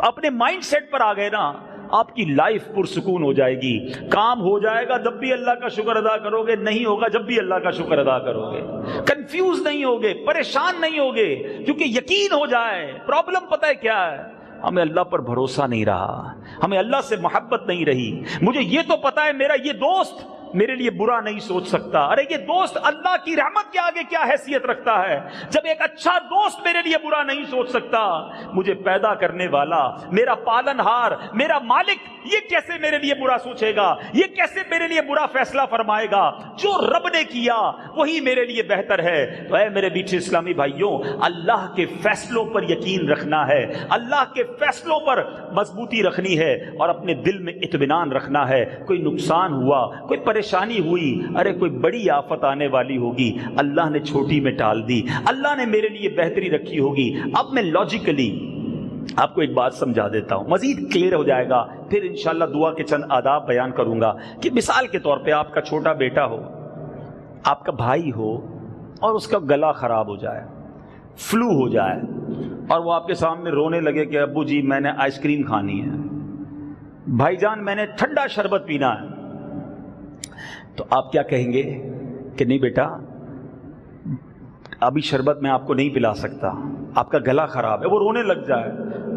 اپنے مائنڈ سیٹ پر آ گئے نا، آپ کی لائف پرسکون ہو جائے گی. کام ہو جائے گا جب بھی اللہ کا شکر ادا کرو گے، نہیں ہوگا جب بھی اللہ کا شکر ادا کرو گے. کنفیوز نہیں ہوگے، پریشان نہیں ہوگے، کیونکہ یقین ہو جائے. پرابلم پتہ ہے کیا ہے؟ ہمیں اللہ پر بھروسہ نہیں رہا، ہمیں اللہ سے محبت نہیں رہی. مجھے یہ تو پتا ہے میرا یہ دوست میرے لیے برا نہیں سوچ سکتا. ارے یہ دوست اللہ کی رحمت کے آگے کیا حیثیت رکھتا ہے جب ایک اچھا دوست میرے لیے برا نہیں سوچ سکتا؟ مجھے پیدا کرنے والا، میرا پالن ہار، میرا مالک، یہ کیسے میرے لیے برا سوچے گا؟ یہ کیسے میرے لیے برا فیصلہ فرمائے گا؟ جو رب نے کیا وہی میرے لیے بہتر ہے. تو اے میرے میٹھے اسلامی بھائیوں، اللہ کے فیصلوں پر یقین رکھنا ہے، اللہ کے فیصلوں پر مضبوطی رکھنی ہے، اور اپنے دل میں اطمینان رکھنا ہے. کوئی نقصان ہوا، کوئی پریشانی ہوئی، ارے کوئی بڑی آفت آنے والی ہوگی، اللہ نے چھوٹی میں ٹال دی، اللہ نے میرے لیے بہتری رکھی ہوگی. اب میں لاجیکلی آپ کو ایک بات سمجھا دیتا ہوں، مزید کلیئر ہو جائے گا، پھر انشاءاللہ دعا کے چند آداب بیان کروں گا. کہ مثال کے طور پہ آپ کا چھوٹا بیٹا ہو، آپ کا بھائی ہو، اور اس کا گلا خراب ہو جائے، فلو ہو جائے، اور وہ آپ کے سامنے رونے لگے کہ ابو جی میں نے آئس کریم کھانی ہے، بھائی جان میں نے ٹھنڈا شربت پینا ہے. تو آپ کیا کہیں گے کہ نہیں بیٹا ابھی شربت میں آپ کو نہیں پلا سکتا، آپ کا گلا خراب ہے. وہ رونے لگ جائے.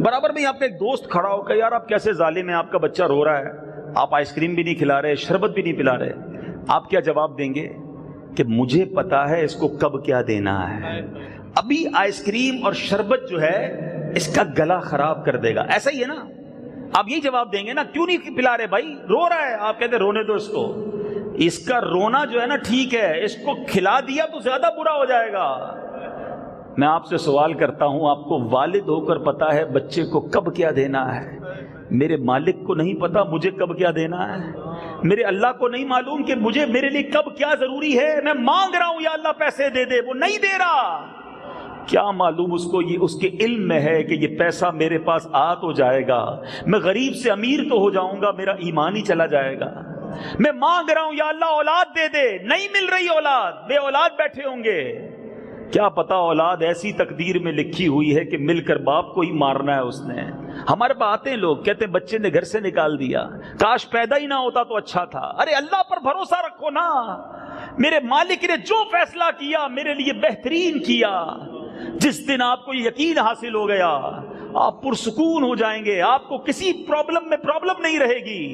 برابر میں آپ کا ایک دوست کھڑا ہو کہ یار آپ کیسے ظالم ہیں، آپ کا بچہ رو رہا ہے، آپ آئس کریم بھی نہیں کھلا رہے، شربت بھی نہیں پلا رہے. آپ کیا جواب دیں گے؟ کہ مجھے پتا ہے اس کو کب کیا دینا ہے، ابھی آئس کریم اور شربت جو ہے اس کا گلا خراب کر دے گا. ایسا ہی ہے نا؟ آپ یہی جواب دیں گے نا، کیوں نہیں پلا رہے بھائی، رو رہا ہے. آپ کہتے رونے دو اس کو، اس کا رونا جو ہے نا ٹھیک ہے، اس کو کھلا دیا تو زیادہ برا ہو جائے گا. میں آپ سے سوال کرتا ہوں، آپ کو والد ہو کر پتا ہے بچے کو کب کیا دینا ہے؟ میرے مالک کو نہیں پتا مجھے کب کیا دینا ہے؟ میرے اللہ کو نہیں معلوم کہ مجھے میرے لیے کب کیا ضروری ہے؟ میں مانگ رہا ہوں یا اللہ پیسے دے دے، وہ نہیں دے رہا. کیا معلوم اس کو، یہ اس کے علم میں ہے کہ یہ پیسہ میرے پاس آ تو جائے گا، میں غریب سے امیر تو ہو جاؤں گا، میرا ایمان ہی چلا جائے گا. میں مانگ رہا ہوں یا اللہ اولاد دے دے، نہیں مل رہی اولاد، بے اولاد بیٹھے ہوں گے. کیا پتا اولاد ایسی تقدیر میں لکھی ہوئی ہے کہ مل کر باپ کو ہی مارنا ہے اس نے. ہمارے پاس آتے ہیں لوگ کہتے ہیں بچے نے گھر سے نکال دیا، کاش پیدا ہی نہ ہوتا تو اچھا تھا. ارے اللہ پر بھروسہ رکھو نا، میرے مالک نے جو فیصلہ کیا میرے لیے بہترین کیا. جس دن آپ کو یقین حاصل ہو گیا آپ پرسکون ہو جائیں گے، آپ کو کسی پرابلم میں پرابلم نہیں رہے گی،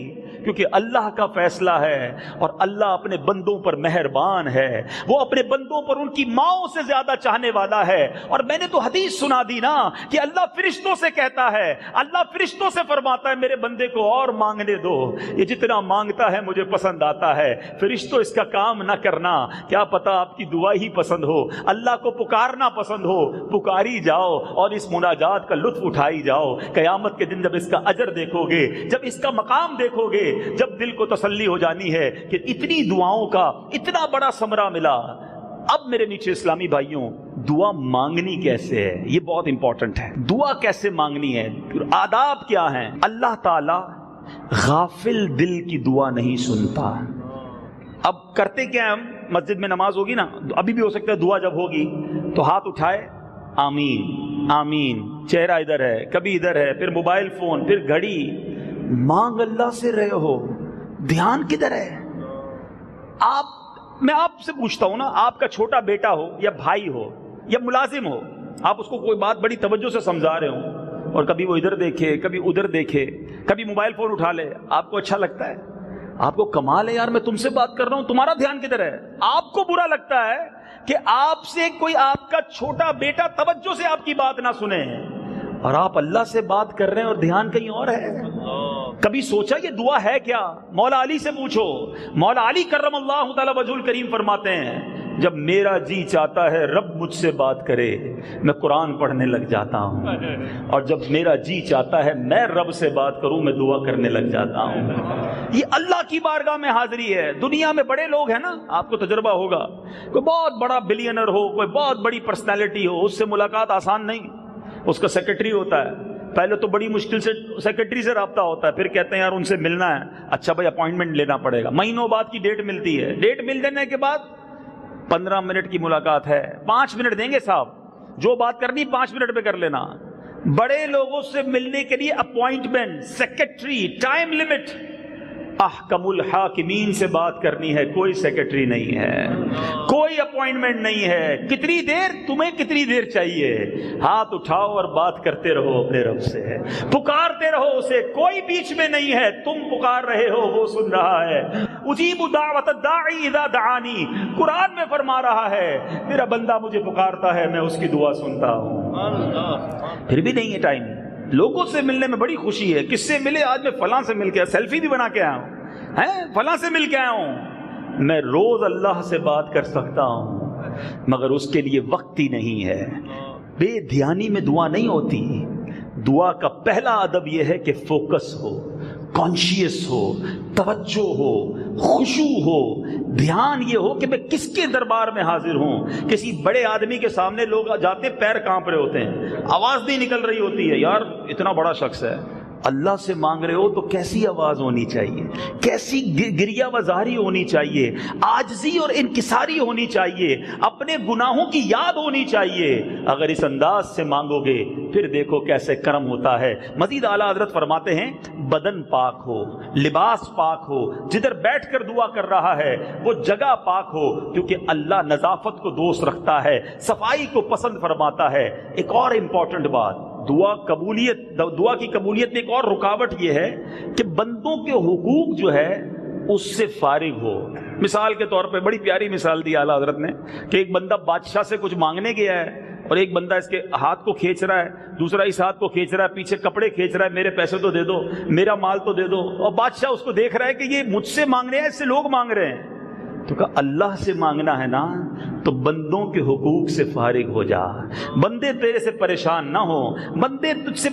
کیونکہ اللہ کا فیصلہ ہے اور اللہ اپنے بندوں پر مہربان ہے. وہ اپنے بندوں پر ان کی ماؤں سے زیادہ چاہنے والا ہے. اور میں نے تو حدیث سنا دی نا کہ اللہ فرشتوں سے کہتا ہے، اللہ فرشتوں سے فرماتا ہے میرے بندے کو اور مانگنے دو، یہ جتنا مانگتا ہے مجھے پسند آتا ہے. فرشتوں اس کا کام نہ کرنا، کیا پتا آپ کی دعا ہی پسند ہو، اللہ کو پکارنا پسند ہو، پکاری جاؤ اور اس مناجات کا لطف اٹھائی جاؤ. قیامت کے دن جب اس کا اجر دیکھو گے، جب اس کا مقام دیکھو گے، جب دل کو تسلی ہو جانی ہے کہ اتنی دعاؤں کا اتنا بڑا ثمرہ ملا. اب میرے نیچے اسلامی بھائیوں، دعا مانگنی کیسے ہے یہ بہت امپورٹنٹ ہے. دعا کیسے مانگنی ہے، آداب کیا ہیں؟ اللہ تعالی غافل دل کی دعا نہیں سنتا. اب کرتے کیا ہم، مسجد میں نماز ہوگی نا، ابھی بھی ہو سکتا ہے دعا جب ہوگی تو ہاتھ اٹھائے آمین آمین، چہرہ ادھر ہے کبھی ادھر ہے، پھر موبائل فون، پھر گھڑی، مانگ اللہ سے رہے ہو، دھیان کدھر ہے؟ میں آپ سے پوچھتا ہوں نا، آپ کا چھوٹا بیٹا ہو یا بھائی ہو یا ملازم ہو، آپ اس کو کوئی بات بڑی توجہ سے سمجھا رہے ہوں اور کبھی وہ ادھر دیکھے کبھی ادھر دیکھے، کبھی موبائل فون اٹھا لے، آپ کو اچھا لگتا ہے؟ آپ کو کمال ہے یار، میں تم سے بات کر رہا ہوں، تمہارا دھیان کدھر ہے؟ آپ کو برا لگتا ہے کہ آپ سے کوئی آپ کا چھوٹا بیٹا توجہ سے آپ کی بات نہ سنے، اور آپ اللہ سے بات کر رہے ہیں اور دھیان کہیں اور ہے۔ کبھی سوچا یہ دعا ہے کیا؟ مولا علی سے پوچھو، مولا علی کرم اللہ تعالی وجہ الکریم فرماتے ہیں جب میرا جی چاہتا ہے رب مجھ سے بات کرے میں قرآن پڑھنے لگ جاتا ہوں، اور جب میرا جی چاہتا ہے میں رب سے بات کروں میں دعا کرنے لگ جاتا ہوں۔ یہ اللہ کی بارگاہ میں حاضری ہے۔ دنیا میں بڑے لوگ ہیں نا، آپ کو تجربہ ہوگا، کوئی بہت بڑا بلینئر ہو، کوئی بہت بڑی پرسنالٹی ہو، اس سے ملاقات آسان نہیں، اس کا سیکرٹری ہوتا ہے، پہلے تو بڑی مشکل سے سیکرٹری سے رابطہ ہوتا ہے، پھر کہتے ہیں یار ان سے ملنا ہے، اچھا بھائی اپوائنٹمنٹ لینا پڑے گا، مہینوں بعد کی ڈیٹ ملتی ہے، ڈیٹ مل دینے کے بعد 15 منٹ کی ملاقات ہے، 5 منٹ دیں گے صاحب، جو بات کرنی 5 منٹ میں کر لینا۔ بڑے لوگوں سے ملنے کے لیے اپوائنٹمنٹ، سیکرٹری، ٹائم لمٹ، احکم الحاکمین سے بات کرنی ہے، کوئی سیکرٹری نہیں ہے، کوئی اپوائنٹمنٹ نہیں ہے، کتنی دیر تمہیں کتنی دیر چاہیے، ہاتھ اٹھاؤ اور بات کرتے رہو اپنے رب سے، پکارتے رہو اسے، کوئی بیچ میں نہیں ہے، تم پکار رہے ہو وہ سن رہا ہے۔ اجیب دعوت الداعی اذا دعانی، قرآن میں فرما رہا ہے میرا بندہ مجھے پکارتا ہے میں اس کی دعا سنتا ہوں۔ پھر بھی نہیں ہے ٹائم۔ لوگوں سے ملنے میں بڑی خوشی ہے، کس سے ملے؟ آج میں فلاں سے مل کے سیلفی بھی بنا کے آیا ہوں، ہیں فلاں سے مل کے آیا ہوں۔ میں روز اللہ سے بات کر سکتا ہوں مگر اس کے لیے وقت ہی نہیں ہے۔ بے دھیانی میں دعا نہیں ہوتی۔ دعا کا پہلا ادب یہ ہے کہ فوکس ہو، کانشیس ہو، توجہ ہو، خشوع ہو، دھیان یہ ہو کہ میں کس کے دربار میں حاضر ہوں۔ کسی بڑے آدمی کے سامنے لوگ جاتے پیر کانپ رہے ہوتے ہیں، آواز نہیں نکل رہی ہوتی ہے، یار اتنا بڑا شخص ہے، اللہ سے مانگ رہے ہو تو کیسی آواز ہونی چاہیے، کیسی گریہ وزاری ہونی چاہیے، عاجزی اور انکساری ہونی چاہیے، اپنے گناہوں کی یاد ہونی چاہیے۔ اگر اس انداز سے مانگو گے پھر دیکھو کیسے کرم ہوتا ہے۔ مزید اعلیٰ حضرت فرماتے ہیں بدن پاک ہو، لباس پاک ہو، جدھر بیٹھ کر دعا کر رہا ہے وہ جگہ پاک ہو، کیونکہ اللہ نظافت کو دوست رکھتا ہے، صفائی کو پسند فرماتا ہے۔ ایک اور امپورٹنٹ بات، دعا کی قبولیت میں ایک اور رکاوٹ یہ ہے کہ بندوں کے حقوق جو ہے اس سے فارغ ہو۔ مثال کے طور پہ بڑی پیاری مثال دی اعلیٰ حضرت نے کہ ایک بندہ بادشاہ سے کچھ مانگنے گیا ہے اور ایک بندہ اس کے ہاتھ کو کھینچ رہا ہے، دوسرا اس ہاتھ کو کھینچ رہا ہے، پیچھے کپڑے کھینچ رہا ہے، میرے پیسے تو دے دو، میرا مال تو دے دو، اور بادشاہ اس کو دیکھ رہا ہے کہ یہ مجھ سے مانگ رہے ہیں، اس سے لوگ مانگ رہے ہیں۔ تو کہا اللہ سے مانگنا ہے نا تو بندوں کے حقوق سے فارغ ہو جا، بندے تیرے سے پریشان نہ ہو، بندے تجھ سے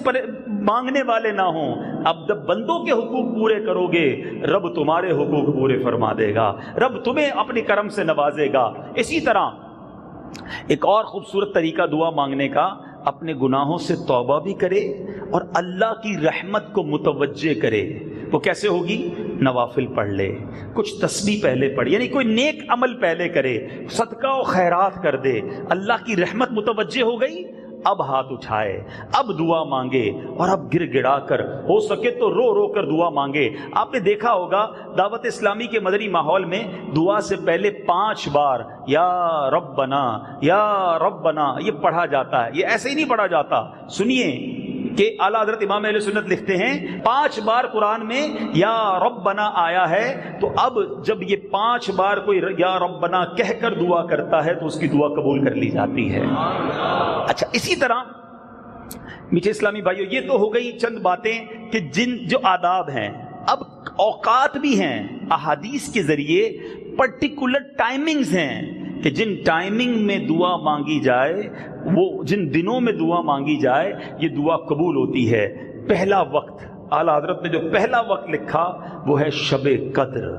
مانگنے والے نہ ہوں۔ اب جب بندوں کے حقوق پورے کرو گے رب تمہارے حقوق پورے فرما دے گا، رب تمہیں اپنے کرم سے نوازے گا۔ اسی طرح ایک اور خوبصورت طریقہ دعا مانگنے کا، اپنے گناہوں سے توبہ بھی کرے اور اللہ کی رحمت کو متوجہ کرے۔ وہ کیسے ہوگی؟ نوافل پڑھ لے، کچھ تسبیح پہلے پڑھ، یعنی کوئی نیک عمل پہلے کرے، صدقہ و خیرات کر دے، اللہ کی رحمت متوجہ ہو گئی، اب ہاتھ اٹھائے، اب دعا مانگے، اور اب گر گڑا کر، ہو سکے تو رو رو کر دعا مانگے۔ آپ نے دیکھا ہوگا دعوت اسلامی کے مدنی ماحول میں دعا سے پہلے 5 بار یا ربنا یا ربنا یہ پڑھا جاتا ہے، یہ ایسے ہی نہیں پڑھا جاتا۔ سنیے کہ اعلیٰ حضرت امام اہل سنت لکھتے ہیں 5 بار قرآن میں یا ربنا آیا ہے، تو اب جب یہ 5 بار کوئی یا ربنا کہہ کر دعا کرتا ہے تو اس کی دعا قبول کر لی جاتی ہے۔ اچھا، اسی طرح میٹھے اسلامی بھائیو، یہ تو ہو گئی چند باتیں کہ جو آداب ہیں۔ اب اوقات بھی ہیں، احادیث کے ذریعے پرٹیکولر ٹائمنگز ہیں کہ جن ٹائمنگ میں دعا مانگی جائے، وہ جن دنوں میں دعا مانگی جائے یہ دعا قبول ہوتی ہے۔ پہلا وقت، اعلیٰ حضرت نے جو پہلا وقت لکھا وہ ہے شب قدر۔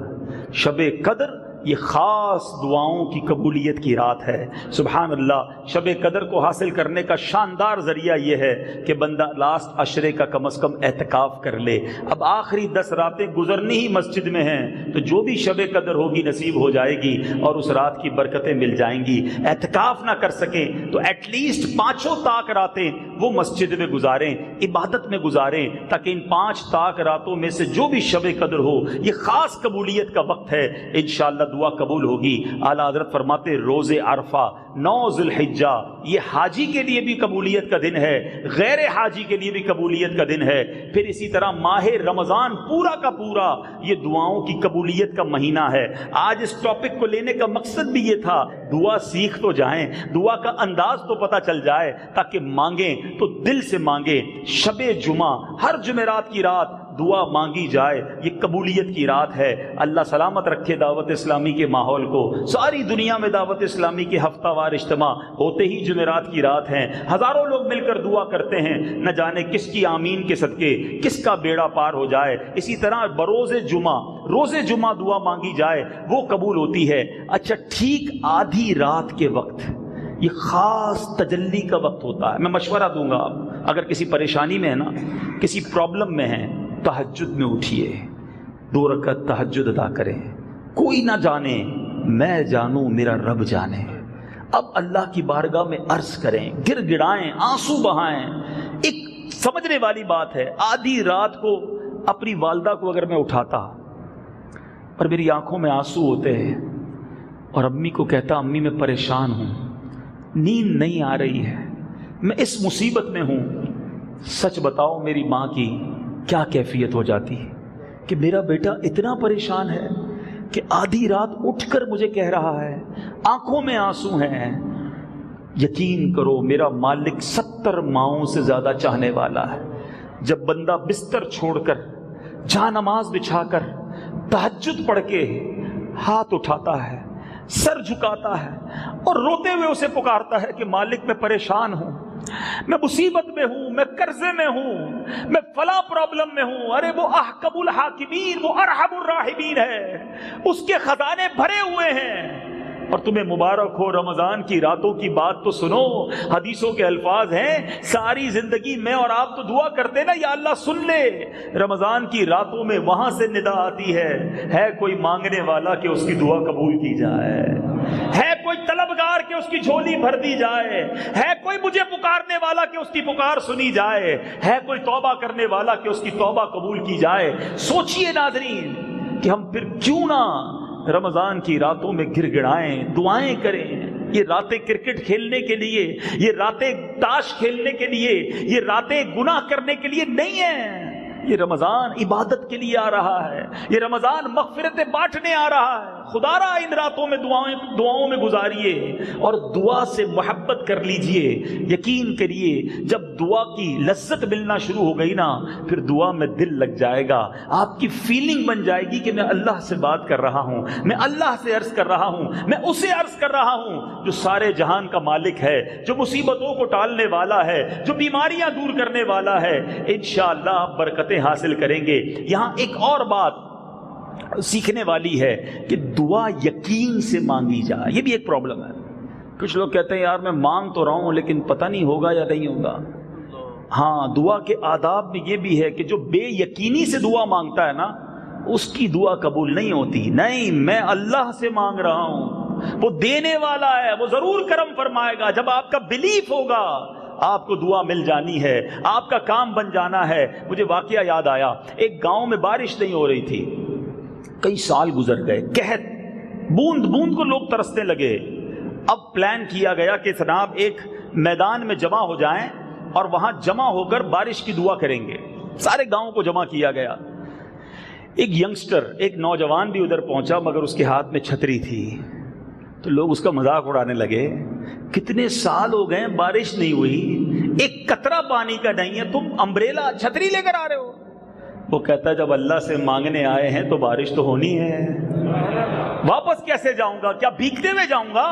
شب قدر یہ خاص دعاؤں کی قبولیت کی رات ہے. سبحان اللہ. شب قدر کو حاصل کرنے کا شاندار ذریعہ یہ ہے کہ بندہ لاسٹ عشرے کا کم از کم اعتکاف کر لے. اب آخری 10 راتیں گزرنی ہی مسجد میں ہیں تو جو بھی شب قدر ہوگی نصیب ہو جائے گی اور اس رات کی برکتیں مل جائیں گی. اعتکاف نہ کر سکیں تو ایٹ لیسٹ 5 طاق راتیں وہ مسجد میں گزاریں, عبادت میں گزاریں, تاکہ ان 5 طاق راتوں میں سے جو بھی شب قدر ہو یہ خاص قبولیت کا وقت ہے. انشاءاللہ دعا قبول ہوگی. اعلیٰ حضرت فرماتے روز عرفہ 9 ذی الحجہ یہ حاجی کے لیے بھی قبولیت کا دن ہے, غیر حاجی کے لیے بھی قبولیت کا دن ہے. پھر اسی طرح ماہ رمضان پورا کا پورا یہ دعاؤں کی قبولیت کا مہینہ ہے. آج اس ٹاپک کو لینے کا مقصد بھی یہ تھا, دعا سیکھ تو جائیں, دعا کا انداز تو پتہ چل جائے, تاکہ مانگیں تو دل سے مانگیں. شب جمعہ ہر جمعرات کی رات دعا مانگی جائے, یہ قبولیت کی رات ہے. اللہ سلامت رکھے دعوت اسلامی کے ماحول کو. ساری دنیا میں دعوت اسلامی کے ہفتہ وار اجتماع ہوتے ہی جمعرات کی رات ہیں. ہزاروں لوگ مل کر دعا کرتے ہیں, نہ جانے کس کی آمین کے صدقے کس کا بیڑا پار ہو جائے. اسی طرح بروز جمعہ, روز جمعہ دعا مانگی جائے وہ قبول ہوتی ہے. اچھا ٹھیک آدھی رات کے وقت یہ خاص تجلی کا وقت ہوتا ہے. میں مشورہ دوں گا, اگر کسی پریشانی میں ہے نا, کسی پرابلم میں ہے, تہجد میں اٹھیے, 2 رکعت تہجد ادا کریں. کوئی نہ جانے, میں جانوں میرا رب جانے. اب اللہ کی بارگاہ میں عرض کریں, گر گڑائیں, آنسو بہائیں. ایک سمجھنے والی بات ہے, آدھی رات کو اپنی والدہ کو اگر میں اٹھاتا اور میری آنکھوں میں آنسو ہوتے ہیں اور امی کو کہتا امی میں پریشان ہوں, نیند نہیں آ رہی ہے, میں اس مصیبت میں ہوں, سچ بتاؤ میری ماں کی کیا کیفیت ہو جاتی ہے کہ میرا بیٹا اتنا پریشان ہے کہ آدھی رات اٹھ کر مجھے کہہ رہا ہے, آنکھوں میں آنسو ہیں. یقین کرو میرا مالک 70 ماؤں سے زیادہ چاہنے والا ہے. جب بندہ بستر چھوڑ کر, جہاں نماز بچھا کر, تہجد پڑھ کے ہاتھ اٹھاتا ہے, سر جھکاتا ہے اور روتے ہوئے اسے پکارتا ہے کہ مالک میں پریشان ہوں, میں مصیبت میں ہوں, میں قرضے میں ہوں, میں فلاں پرابلم میں ہوں. ارے وہ احکم الحاکمین, وہ ارحم الراحمین ہے, اس کے خزانے بھرے ہوئے ہیں. اور تمہیں مبارک ہو, رمضان کی راتوں کی بات تو سنو. حدیثوں کے الفاظ ہیں, ساری زندگی میں اور آپ تو دعا کرتے نا یا اللہ سن لے. رمضان کی راتوں میں وہاں سے ندا آتی ہے کوئی مانگنے والا کہ اس کی دعا قبول کی جائے, ہے کوئی طلبگار کہ اس کی جھولی بھر دی جائے, ہے کوئی مجھے پکارنے والا کہ اس کی پکار سنی جائے, ہے کوئی توبہ کرنے والا کہ اس کی توبہ قبول کی جائے. سوچئے ناظرین کہ ہم پھر کیوں نہ رمضان کی راتوں میں گر گڑائیں, دعائیں کریں. یہ راتیں کرکٹ کھیلنے کے لیے, یہ راتیں تاش کھیلنے کے لیے, یہ راتیں گناہ کرنے کے لیے نہیں ہیں. یہ رمضان عبادت کے لیے آ رہا ہے, یہ رمضان مغفرتیں بانٹنے آ رہا ہے. خدا را ان راتوں میں دعاؤں میں گزاریے اور دعا سے محبت کر لیجئے. یقین کریے جب دعا کی لذت ملنا شروع ہو گئی نا, پھر دعا میں دل لگ جائے گا. آپ کی فیلنگ بن جائے گی کہ میں اللہ سے بات کر رہا ہوں, میں اللہ سے عرض کر رہا ہوں, میں اسے عرض کر رہا ہوں جو سارے جہان کا مالک ہے, جو مصیبتوں کو ٹالنے والا ہے, جو بیماریاں دور کرنے والا ہے. انشاءاللہ آپ برکتیں حاصل کریں گے. یہاں ایک اور بات سیکھنے والی ہے کہ دعا یقین سے مانگی جائے. یہ بھی ایک پرابلم ہے. کچھ لوگ کہتے ہیں یار میں مانگ تو رہا ہوں لیکن پتہ نہیں ہوگا یا نہیں ہوگا. ہاں, دعا کے آداب میں یہ بھی ہے کہ جو بے یقینی سے دعا مانگتا ہے نا, اس کی دعا قبول نہیں ہوتی. نہیں, میں اللہ سے مانگ رہا ہوں, وہ دینے والا ہے, وہ ضرور کرم فرمائے گا. جب آپ کا بلیف ہوگا آپ کو دعا مل جانی ہے, آپ کا کام بن جانا ہے. مجھے واقعہ یاد آیا, ایک گاؤں میں بارش نہیں ہو رہی تھی, کئی سال گزر گئے, قحط, بوند بوند کو لوگ ترسنے لگے. اب پلان کیا گیا کہ جناب ایک میدان میں جمع ہو جائیں اور وہاں جمع ہو کر بارش کی دعا کریں گے. سارے گاؤں کو جمع کیا گیا. ایک ینگسٹر, ایک نوجوان بھی ادھر پہنچا مگر اس کے ہاتھ میں چھتری تھی. تو لوگ اس کا مذاق اڑانے لگے, کتنے سال ہو گئے بارش نہیں ہوئی, ایک قطرہ پانی کا نہیں ہے, تم امبریلا چھتری لے کر آ رہے ہو. وہ کہتا ہے جب اللہ سے مانگنے آئے ہیں تو بارش تو ہونی ہے, واپس کیسے جاؤں گا, کیا بھیگتے ہوئے جاؤں گا.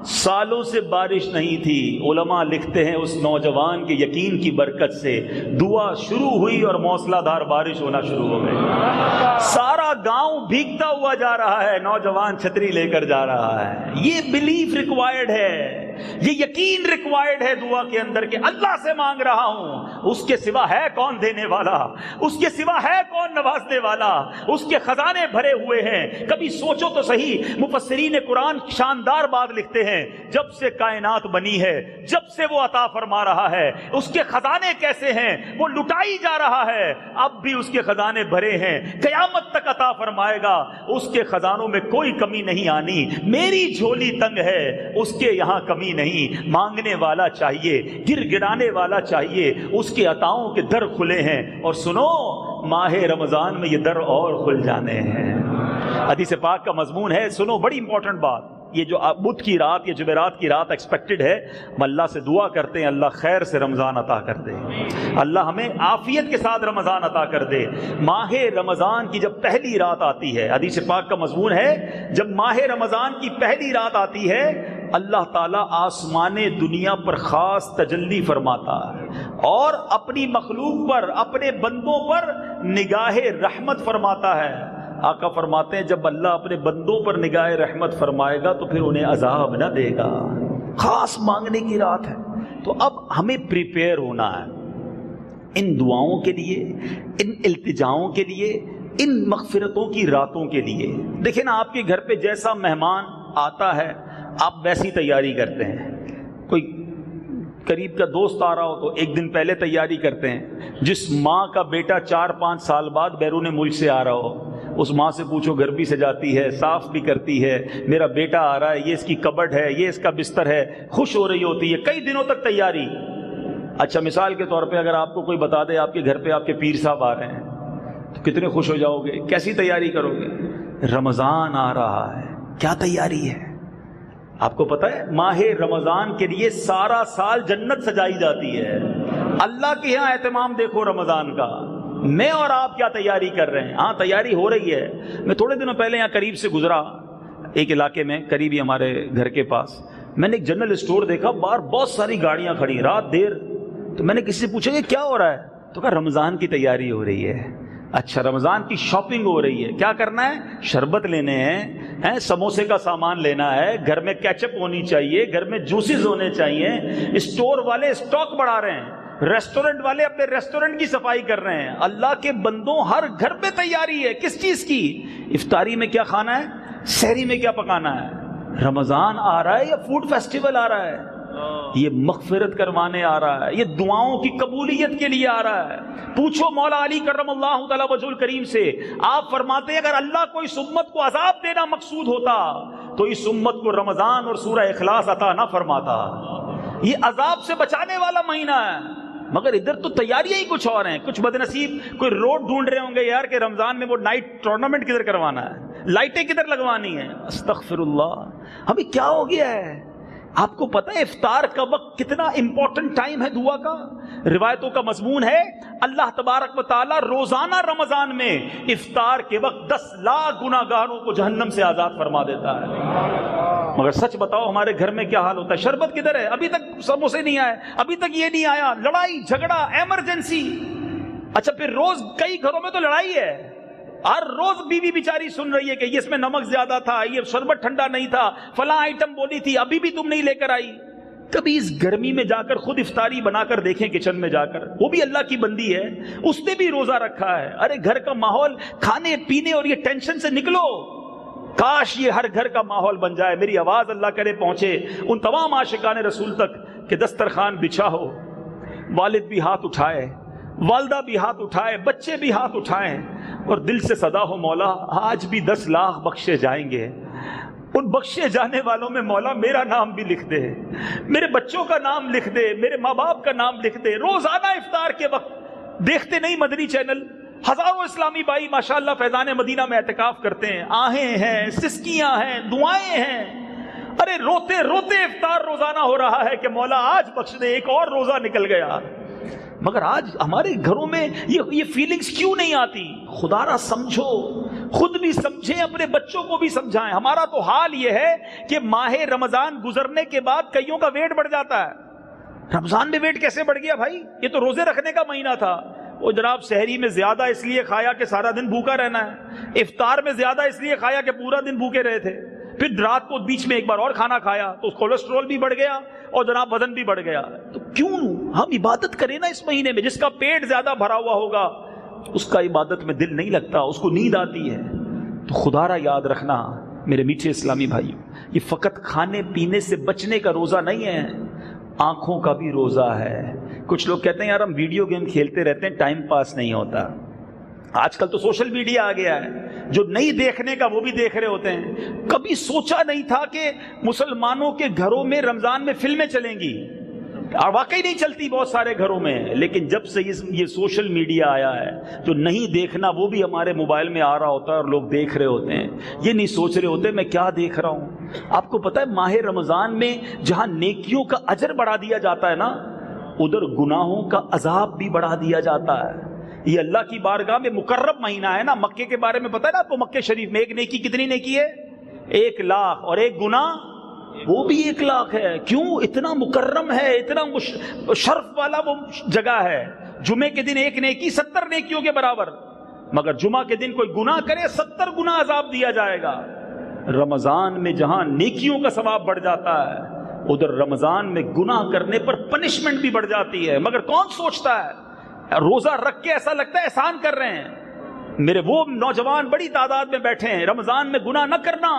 سالوں سے بارش نہیں تھی، علماء لکھتے ہیں اس نوجوان کے یقین کی برکت سے دعا شروع ہوئی اور موسلا دھار بارش ہونا شروع ہو گئی۔ سارا گاؤں بھیگتا ہوا جا رہا ہے، نوجوان چھتری لے کر جا رہا ہے۔ یہ بلیف ریکوائرڈ ہے، یہ یقین ریکوائرڈ ہے دعا کے اندر کہ اللہ سے مانگ رہا ہوں، اس کے سوا ہے کون دینے والا، اس کے سوا ہے کون نوازنے والا، اس کے خزانے بھرے ہوئے ہیں۔ کبھی سوچو تو صحیح، مفسرین قرآن شاندار بات لکھتے ہیں، جب سے کائنات بنی ہے، جب سے وہ عطا فرما رہا ہے، اس کے خزانے کیسے ہیں، وہ لٹائی جا رہا ہے، اب بھی اس کے خزانے بھرے ہیں، قیامت تک عطا فرمائے گا، اس کے خزانوں میں کوئی کمی نہیں آنی۔ میری جھولی تنگ ہے، اس کے یہاں کمی نہیں، مانگنے والا چاہیے، گر گڑانے والا چاہیے، اس کے عطاؤں کے در کھلے ہیں۔ اور سنو، ماہ رمضان میں یہ در اور کھل جانے ہیں۔ حدیث پاک کا مضمون ہے، سنو بڑی امپورٹنٹ بات، یہ جو بدھ کی رات، یہ جمعرات کی رات ایکسپیکٹڈ ہے، ہم اللہ سے دعا کرتے ہیں اللہ خیر سے رمضان عطا کر دے، اللہ ہمیں عافیت کے ساتھ رمضان عطا کر دے۔ ماہ رمضان کی جب پہلی رات آتی ہے، حدیث پاک کا مضمون ہے، جب ماہ رمضان کی پہلی رات آتی ہے، اللہ تعالیٰ آسمان دنیا پر خاص تجلی فرماتا ہے اور اپنی مخلوق پر، اپنے بندوں پر نگاہ رحمت فرماتا ہے۔ آقا فرماتے ہیں جب اللہ اپنے بندوں پر نگاہ رحمت فرمائے گا تو پھر انہیں عذاب نہ دے گا۔ خاص مانگنے کی رات ہے، تو اب ہمیں پریپیئر ہونا ہے ان دعاؤں کے لیے، ان التجاؤں کے لیے، ان مغفرتوں کی راتوں کے لیے۔ دیکھیں نا، آپ کے گھر پہ جیسا مہمان آتا ہے آپ ویسی تیاری کرتے ہیں۔ کوئی قریب کا دوست آ رہا ہو تو ایک دن پہلے تیاری کرتے ہیں۔ جس ماں کا بیٹا 4-5 سال بعد بیرون ملک سے آ رہا ہو، اس ماں سے پوچھو، گھر بھی سجاتی ہے، صاف بھی کرتی ہے، میرا بیٹا آ رہا ہے، یہ اس کی کبڈ ہے، یہ اس کا بستر ہے، خوش ہو رہی ہوتی ہے، کئی دنوں تک تیاری۔ اچھا، مثال کے طور پہ اگر آپ کو کوئی بتا دے آپ کے گھر پہ آپ کے پیر صاحب آ رہے ہیں تو کتنے خوش ہو جاؤ گے، کیسی تیاری کرو گے؟ رمضان آ رہا ہے، کیا تیاری ہے؟ آپ کو پتہ ہے ماہ رمضان کے لیے سارا سال جنت سجائی جاتی ہے۔ اللہ کے یہاں اہتمام دیکھو رمضان کا، میں اور آپ کیا تیاری کر رہے ہیں؟ ہاں تیاری ہو رہی ہے۔ میں تھوڑے دنوں پہلے یہاں قریب سے گزرا، ایک علاقے میں قریبی ہمارے گھر کے پاس، میں نے ایک جنرل اسٹور دیکھا، باہر بہت ساری گاڑیاں کھڑی، رات دیر۔ تو میں نے کسی سے پوچھا کہ کیا ہو رہا ہے؟ تو کہا رمضان کی تیاری ہو رہی ہے۔ اچھا، رمضان کی شاپنگ ہو رہی ہے، کیا کرنا ہے؟ شربت لینے ہیں، سموسے کا سامان لینا ہے، گھر میں کیچپ ہونی چاہیے، گھر میں جوسز ہونے چاہیے، اسٹور والے اسٹاک بڑھا رہے ہیں، ریسٹورنٹ والے اپنے ریسٹورنٹ کی صفائی کر رہے ہیں۔ اللہ کے بندوں، ہر گھر پہ تیاری ہے، کس چیز کی؟ افطاری میں کیا کھانا ہے، سحری میں کیا پکانا ہے۔ رمضان آ رہا ہے یا فوڈ فیسٹیول آ رہا ہے؟ یہ مغفرت کروانے آ رہا ہے، یہ دعاؤں کی قبولیت کے لیے آ رہا ہے۔ پوچھو مولا علی کرم اللہ تعالی وجہ الکریم سے، آپ فرماتے ہیں اگر اللہ کو اس امت کو عذاب دینا مقصود ہوتا تو اس امت کو رمضان اور سورہ اخلاص عطا نہ فرماتا۔ یہ عذاب سے بچانے والا مہینہ ہے، مگر ادھر تو تیاریاں ہی کچھ اور ہیں۔ کچھ بد نصیب کوئی روڈ ڈھونڈ رہے ہوں گے یار کہ رمضان میں وہ نائٹ ٹورنامنٹ کدھر کروانا ہے، لائٹیں کدھر لگوانی ہیں۔ استغفر اللہ، ہمیں کیا ہو گیا ہے؟ آپ کو پتہ ہے افطار کا وقت کتنا امپورٹنٹ ٹائم ہے دعا کا؟ روایتوں کا مضمون ہے اللہ تبارک و تعالی روزانہ رمضان میں افطار کے وقت 10 لاکھ گناہگاروں کو جہنم سے آزاد فرما دیتا ہے۔ مگر سچ بتاؤ ہمارے گھر میں کیا حال ہوتا ہے؟ شربت کدھر ہے؟ ابھی تک سموسے نہیں آئے، ابھی تک یہ نہیں آیا، لڑائی جھگڑا ایمرجنسی۔ اچھا، پھر روز کئی گھروں میں تو لڑائی ہے، ہر روز بیوی بیچاری سن رہی ہے کہ یہ اس میں نمک زیادہ تھا، یہ شربت ٹھنڈا نہیں تھا، فلاں آئٹم بولی تھی ابھی بھی تم نہیں لے کر آئی۔ کبھی اس گرمی میں جا کر خود افطاری بنا کر دیکھیں کچن میں جا کر، وہ بھی اللہ کی بندی ہے، اس نے بھی روزہ رکھا ہے۔ ارے گھر کا ماحول کھانے پینے اور یہ ٹینشن سے نکلو۔ کاش یہ ہر گھر کا ماحول بن جائے، میری آواز اللہ کرے پہنچے ان تمام عاشقان رسول تک کہ دسترخوان بچھا ہو، والد بھی ہاتھ اٹھائے، والدہ بھی ہاتھ اٹھائے، بچے بھی ہاتھ اٹھائیں اور دل سے صدا ہو مولا آج بھی 10 لاکھ بخشے جائیں گے۔ ان بخشے جانے والوں میں مولا میرا نام بھی لکھ دے، میرے بچوں کا نام لکھ دے، میرے ماں باپ کا نام لکھ دے۔ روزانہ افطار کے وقت دیکھتے نہیں مدنی چینل؟ ہزاروں اسلامی بھائی ماشاءاللہ فیضان مدینہ میں اعتکاف کرتے ہیں، آہیں ہیں، سسکیاں ہیں، دعائیں ہیں۔ ارے روتے روتے افطار روزانہ ہو رہا ہے کہ مولا آج بخش دے، ایک اور روزہ نکل گیا۔ مگر آج ہمارے گھروں میں یہ فیلنگز کیوں نہیں آتی؟ خدا را سمجھو، خود بھی سمجھیں، اپنے بچوں کو بھی سمجھائیں. ہمارا تو حال یہ ہے کہ ماہ رمضان گزرنے کے بعد کئیوں کا ویٹ بڑھ جاتا ہے. رمضان میں ویٹ کیسے بڑھ گیا بھائی؟ یہ تو روزے رکھنے کا مہینہ تھا. وہ جناب سحری میں زیادہ اس لیے کھایا کہ سارا دن بھوکا رہنا ہے، افطار میں زیادہ اس لیے کھایا کہ پورا دن بھوکے رہے تھے، پھر رات کو بیچ میں ایک بار اور کھانا کھایا تو کولیسٹرول بھی بڑھ گیا اور جناب وزن بھی بڑھ گیا. تو کیوں ہم عبادت کریں نا اس مہینے میں؟ جس کا پیٹ زیادہ بھرا ہوا ہوگا اس کا عبادت میں دل نہیں لگتا، اس کو نیند آتی ہے. تو خدا را یاد رکھنا میرے میٹھے اسلامی بھائیوں، یہ فقط کھانے پینے سے بچنے کا روزہ نہیں ہے، آنکھوں کا بھی روزہ ہے. کچھ لوگ کہتے ہیں یار ہم ویڈیو گیم کھیلتے رہتے ہیں، ٹائم پاس نہیں ہوتا. آج کل تو سوشل میڈیا آ گیا ہے، جو نہیں دیکھنے کا وہ بھی دیکھ رہے ہوتے ہیں. کبھی سوچا نہیں تھا کہ مسلمانوں کے گھروں میں رمضان میں فلمیں چلیں گی، اور واقعی نہیں چلتی بہت سارے گھروں میں. لیکن جب سے یہ سوشل میڈیا آیا ہے، جو نہیں دیکھنا وہ بھی ہمارے موبائل میں آ رہا ہوتا ہے اور لوگ دیکھ رہے ہوتے ہیں. یہ نہیں سوچ رہے ہوتے میں کیا دیکھ رہا ہوں. آپ کو پتہ ہے ماہ رمضان میں جہاں نیکیوں کا اجر بڑھا دیا جاتا ہے نا، ادھر گناہوں کا عذاب بھی بڑھا دیا جاتا ہے. یہ اللہ کی بارگاہ میں مقرب مہینہ ہے نا. مکے کے بارے میں پتہ ہے نا آپ کو؟ مکے شریف میں ایک نیکی کتنی نیکی ہے؟ 1,00,000، اور ایک گناہ وہ بھی 1,00,000 ہے. کیوں؟ اتنا مکرم ہے، اتنا شرف والا وہ جگہ ہے. جمعے کے دن ایک نیکی 70 نیکیوں کے برابر، مگر جمعہ کے دن کوئی گناہ کرے 70 گنا عذاب دیا جائے گا. رمضان میں جہاں نیکیوں کا ثواب بڑھ جاتا ہے، ادھر رمضان میں گناہ کرنے پر پنشمنٹ بھی بڑھ جاتی ہے. مگر کون سوچتا ہے؟ روزہ رکھ کے ایسا لگتا ہے احسان کر رہے ہیں. میرے وہ نوجوان بڑی تعداد میں بیٹھے ہیں، رمضان میں گناہ نہ کرنا.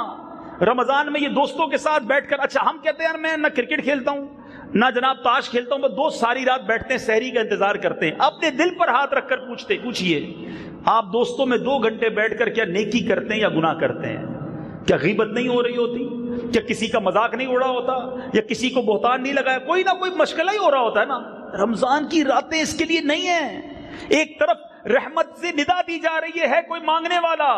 رمضان میں یہ دوستوں کے ساتھ بیٹھ کر، اچھا ہم کہتے ہیں یار میں نہ کرکٹ کھیلتا ہوں نہ جناب تاش کھیلتا ہوں، بس دوست ساری رات بیٹھتے ہیں، سحری کا انتظار کرتے ہیں. اپنے دل پر ہاتھ رکھ کر پوچھئے آپ دوستوں میں 2 گھنٹے بیٹھ کر کیا نیکی کرتے ہیں یا گناہ کرتے ہیں؟ کیا غیبت نہیں ہو رہی ہوتی؟ کیا کسی کا مذاق نہیں اڑا ہوتا؟ یا کسی کو بہتان نہیں لگایا؟ کوئی نہ کوئی مشغلہ ہی ہو رہا ہوتا ہے نا. رمضان کی راتیں اس کے لیے نہیں ہیں. ایک طرف رحمت سے ندا دی جا رہی ہے کوئی مانگنے والا،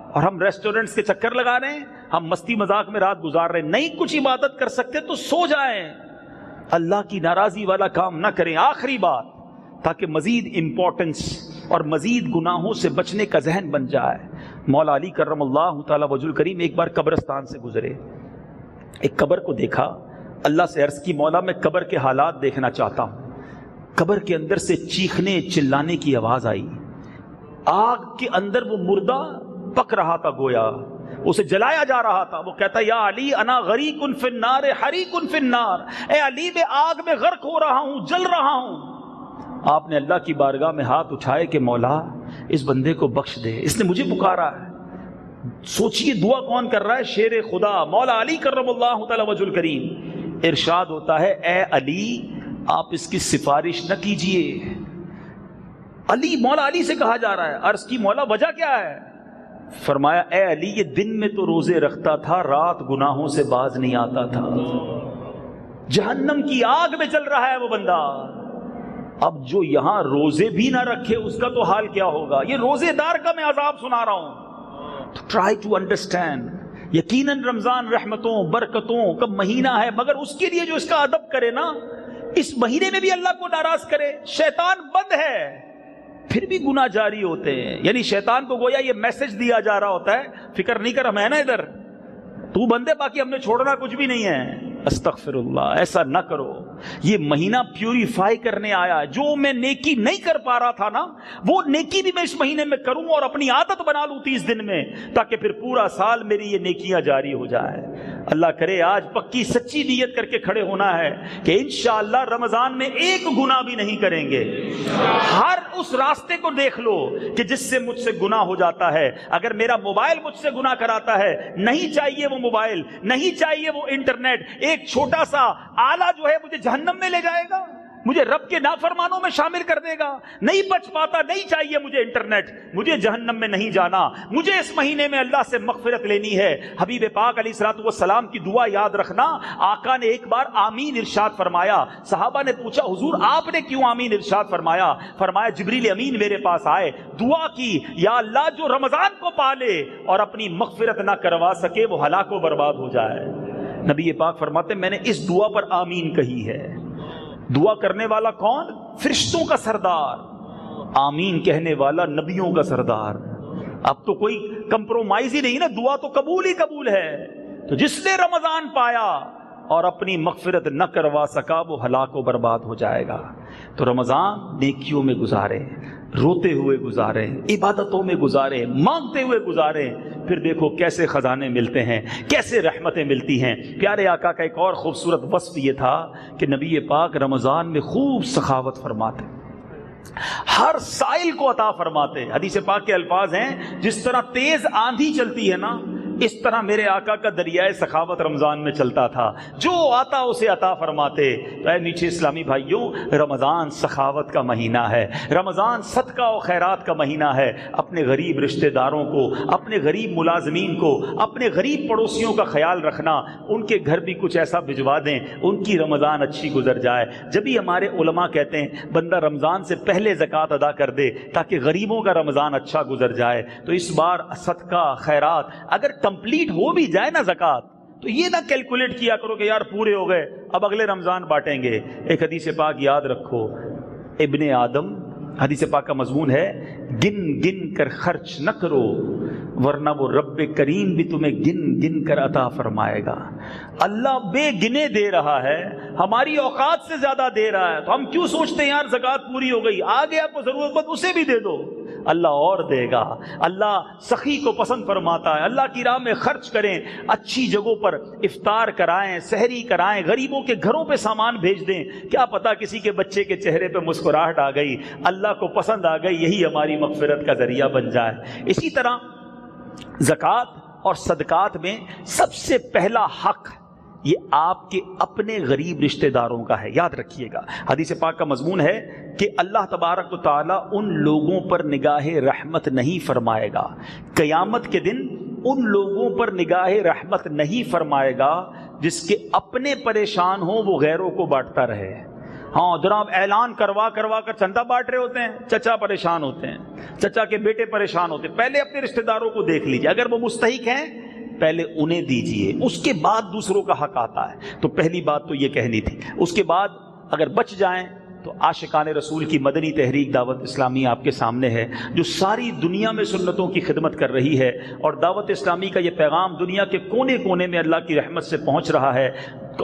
اور ہم ریسٹورنٹس کے چکر لگا رہے ہیں، ہم مستی مذاق میں رات گزار رہے ہیں. نہیں کچھ عبادت کر سکتے تو سو جائیں، اللہ کی ناراضی والا کام نہ کریں. آخری بات، تاکہ مزید امپورٹنس اور مزید گناہوں سے بچنے کا ذہن بن جائے. مولا علی کرم اللہ تعالی وجہ الکریم ایک بار قبرستان سے گزرے، ایک قبر کو دیکھا. اللہ سے عرض کی مولا میں قبر کے حالات دیکھنا چاہتا ہوں. قبر کے اندر سے چیخنے چلانے کی آواز آئی. آگ کے اندر وہ مردہ پک رہا تھا، گویا اسے جلایا جا رہا تھا. وہ کہتا یا علی انا غریق فی النار حریق فی النار، اے علی میں آگ میں غرق ہو رہا ہوں، جل رہا ہوں. آپ نے اللہ کی بارگاہ میں ہاتھ اٹھائے کہ مولا اس بندے کو بخش دے، اس نے مجھے پکارا ہے. سوچئے دعا کون کر رہا ہے؟ شیر خدا مولا علی کرم اللہ تعالی وجہ الکریم. ارشاد ہوتا ہے اے علی آپ اس کی سفارش نہ کیجئے. علی، مولا علی سے کہا جا رہا ہے. عرض کی مولا وجہ کیا ہے؟ فرمایا اے علی یہ دن میں تو روزے رکھتا تھا، رات گناہوں سے باز نہیں آتا تھا، جہنم کی آگ میں چل رہا ہے وہ بندہ. اب جو یہاں روزے بھی نہ رکھے اس کا تو حال کیا ہوگا؟ یہ روزے دار کا میں عذاب سنا رہا ہوں. Try to understand. یقیناً رمضان رحمتوں برکتوں کا مہینہ ہے، مگر اس کے لیے جو اس کا ادب کرے نا، اس مہینے میں بھی اللہ کو ناراض کرے. شیطان بند ہے پھر بھی گناہ جاری ہوتے ہیں. یعنی شیطان کو گویا یہ میسج دیا جا رہا ہوتا ہے فکر نہیں کر، ہم ہیں نا ادھر، تو بندے باقی ہم نے چھوڑنا کچھ بھی نہیں ہے. استغفر اللہ، ایسا نہ کرو. یہ مہینہ پیوریفائی کرنے آیا. جو میں نیکی نہیں کر پا رہا تھا نا، وہ نیکی بھی میں اس مہینے میں کروں اور اپنی عادت بنا لوں 30 دن میں، تاکہ پھر پورا سال میری یہ نیکیاں جاری ہو جائے. اللہ کرے آج پکی سچی نیت کر کے کھڑے ہونا ہے کہ انشاءاللہ رمضان میں ایک گناہ بھی نہیں کریں گے. ہر اس راستے کو دیکھ لو کہ جس سے مجھ سے گناہ ہو جاتا ہے. اگر میرا موبائل مجھ سے گناہ کراتا ہے، نہیں چاہیے وہ موبائل، نہیں چاہیے وہ انٹرنیٹ. ایک چھوٹا سا آلہ جو ہے مجھے جہنم میں لے جائے گا، مجھے رب کے نافرمانوں میں شامل کر دے گا. نہیں بچ پاتا، نہیں چاہیے مجھے انٹرنیٹ، مجھے جہنم میں نہیں جانا. مجھے اس مہینے میں اللہ سے مغفرت لینی ہے. حبیب پاک علیہ الصلوۃ والسلام کی دعا یاد رکھنا. آقا نے ایک بار آمین ارشاد فرمایا. صحابہ نے پوچھا حضور آپ نے کیوں آمین ارشاد فرمایا؟ فرمایا جبریل امین میرے پاس آئے، دعا کی یا اللہ جو رمضان کو پالے اور اپنی مغفرت نہ کروا سکے وہ ہلاک و برباد ہو جائے. نبی پاک فرماتے میں نے اس دعا پر آمین کہی ہے. دعا کرنے والا کون؟ فرشتوں کا سردار. آمین کہنے والا نبیوں کا سردار. اب تو کوئی کمپرومائز ہی نہیں نا، دعا تو قبول ہی قبول ہے. تو جس نے رمضان پایا اور اپنی مغفرت نہ کروا سکا وہ ہلاک و برباد ہو جائے گا. تو رمضان نیکیوں میں گزارے، روتے ہوئے گزارے، عبادتوں میں گزارے، مانگتے ہوئے گزارے، پھر دیکھو کیسے خزانے ملتے ہیں، کیسے رحمتیں ملتی ہیں. پیارے آقا کا ایک اور خوبصورت وصف یہ تھا کہ نبی پاک رمضان میں خوب سخاوت فرماتے، ہر سائل کو عطا فرماتے. حدیث پاک کے الفاظ ہیں جس طرح تیز آندھی چلتی ہے نا، اس طرح میرے آقا کا دریائے سخاوت رمضان میں چلتا تھا، جو آتا اسے عطا فرماتے. تو اے میٹھے اسلامی بھائیوں، رمضان سخاوت کا مہینہ ہے، رمضان صدقہ و خیرات کا مہینہ ہے. اپنے غریب رشتہ داروں کو، اپنے غریب ملازمین کو، اپنے غریب پڑوسیوں کا خیال رکھنا، ان کے گھر بھی کچھ ایسا بھجوا دیں ان کی رمضان اچھی گزر جائے. جبھی ہمارے علماء کہتے ہیں بندہ رمضان سے پہلے زکوٰۃ ادا کر دے تاکہ غریبوں کا رمضان اچھا گزر جائے. تو اس بار صدقہ خیرات اگر کمپلیٹ ہو بھی جائے نا زکوٰۃ، تو یہ نہ کیلکولیٹ کیا کرو کہ یار پورے ہو گئے اب اگلے رمضان بانٹیں گے. ایک حدیث پاک یاد رکھو، ابن آدم، حدیث پاک کا مضمون ہے گن گن کر خرچ نہ کرو ورنہ وہ رب کریم بھی تمہیں گن گن کر عطا فرمائے گا. اللہ بے گنے دے رہا ہے، ہماری اوقات سے زیادہ دے رہا ہے. تو ہم کیوں سوچتے ہیں یار زکوٰۃ پوری ہو گئی، آگے آپ کو ضرورت مند اسے بھی دے دو، اللہ اور دے گا. اللہ سخی کو پسند فرماتا ہے. اللہ کی راہ میں خرچ کریں، اچھی جگہوں پر افطار کرائیں، سحری کرائیں، غریبوں کے گھروں پہ سامان بھیج دیں. کیا پتا کسی کے بچے کے چہرے پہ مسکراہٹ آ گئی، اللہ کو پسند آ گئی، یہی ہماری مغفرت کا ذریعہ بن جائے. اسی طرح زکوٰۃ اور صدقات میں سب سے پہلا حق یہ آپ کے اپنے غریب رشتہ داروں کا ہے. یاد رکھیے گا، حدیث پاک کا مضمون ہے کہ اللہ تبارک و تعالیٰ ان لوگوں پر نگاہ رحمت نہیں فرمائے گا، قیامت کے دن ان لوگوں پر نگاہ رحمت نہیں فرمائے گا جس کے اپنے پریشان ہوں وہ غیروں کو بانٹتا رہے. ہاں جناب، اعلان کروا کر چندہ بانٹ رہے ہوتے ہیں، چچا پریشان ہوتے ہیں، چچا کے بیٹے پریشان ہوتے ہیں. پہلے اپنے رشتہ داروں کو دیکھ لیجیے، اگر وہ مستحق ہیں پہلے انہیں دیجئے، اس کے بعد دوسروں کا حق آتا ہے. تو پہلی بات تو یہ کہنی تھی. اس کے بعد اگر بچ جائیں تو عاشقان رسول کی مدنی تحریک دعوت اسلامی آپ کے سامنے ہے، جو ساری دنیا میں سنتوں کی خدمت کر رہی ہے، اور دعوت اسلامی کا یہ پیغام دنیا کے کونے کونے میں اللہ کی رحمت سے پہنچ رہا ہے.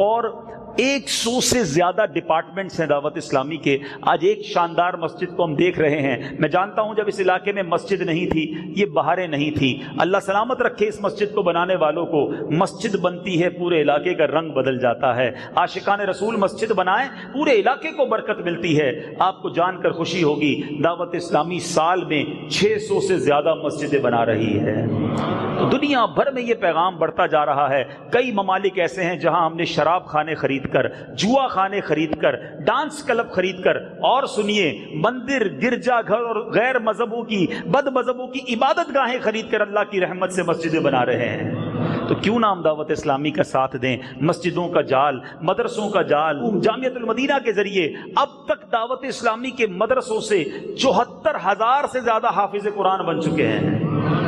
اور 100 سے زیادہ ڈپارٹمنٹس ہیں دعوت اسلامی کے. آج ایک شاندار مسجد کو ہم دیکھ رہے ہیں. میں جانتا ہوں جب اس علاقے میں مسجد نہیں تھی، یہ بہاریں نہیں تھی، اللہ سلامت رکھے اس مسجد کو بنانے والوں کو. مسجد بنتی ہے پورے علاقے کا رنگ بدل جاتا ہے. عاشقان رسول مسجد بنائیں پورے علاقے کو برکت ملتی ہے. آپ کو جان کر خوشی ہوگی دعوت اسلامی سال میں 600 سے زیادہ مسجدیں بنا رہی ہے. تو دنیا بھر میں یہ پیغام بڑھتا جا رہا ہے. کئی ممالک ایسے ہیں جہاں ہم نے شراب خانے خرید کر، جوا خانے خرید کر، ڈانس کلب خرید کر، اور سنیے مندر، گرجا گھر اور غیر مذہبوں کی، بد مذہبوں کی عبادت گاہیں خرید کر اللہ کی رحمت سے مسجدیں بنا رہے ہیں. تو کیوں نہ ہم دعوت اسلامی کا ساتھ دیں؟ مسجدوں کا جال، مدرسوں کا جال، جامعۃ المدینہ کے ذریعے اب تک دعوت اسلامی کے مدرسوں سے 74,000 سے زیادہ حافظ قرآن بن چکے ہیں.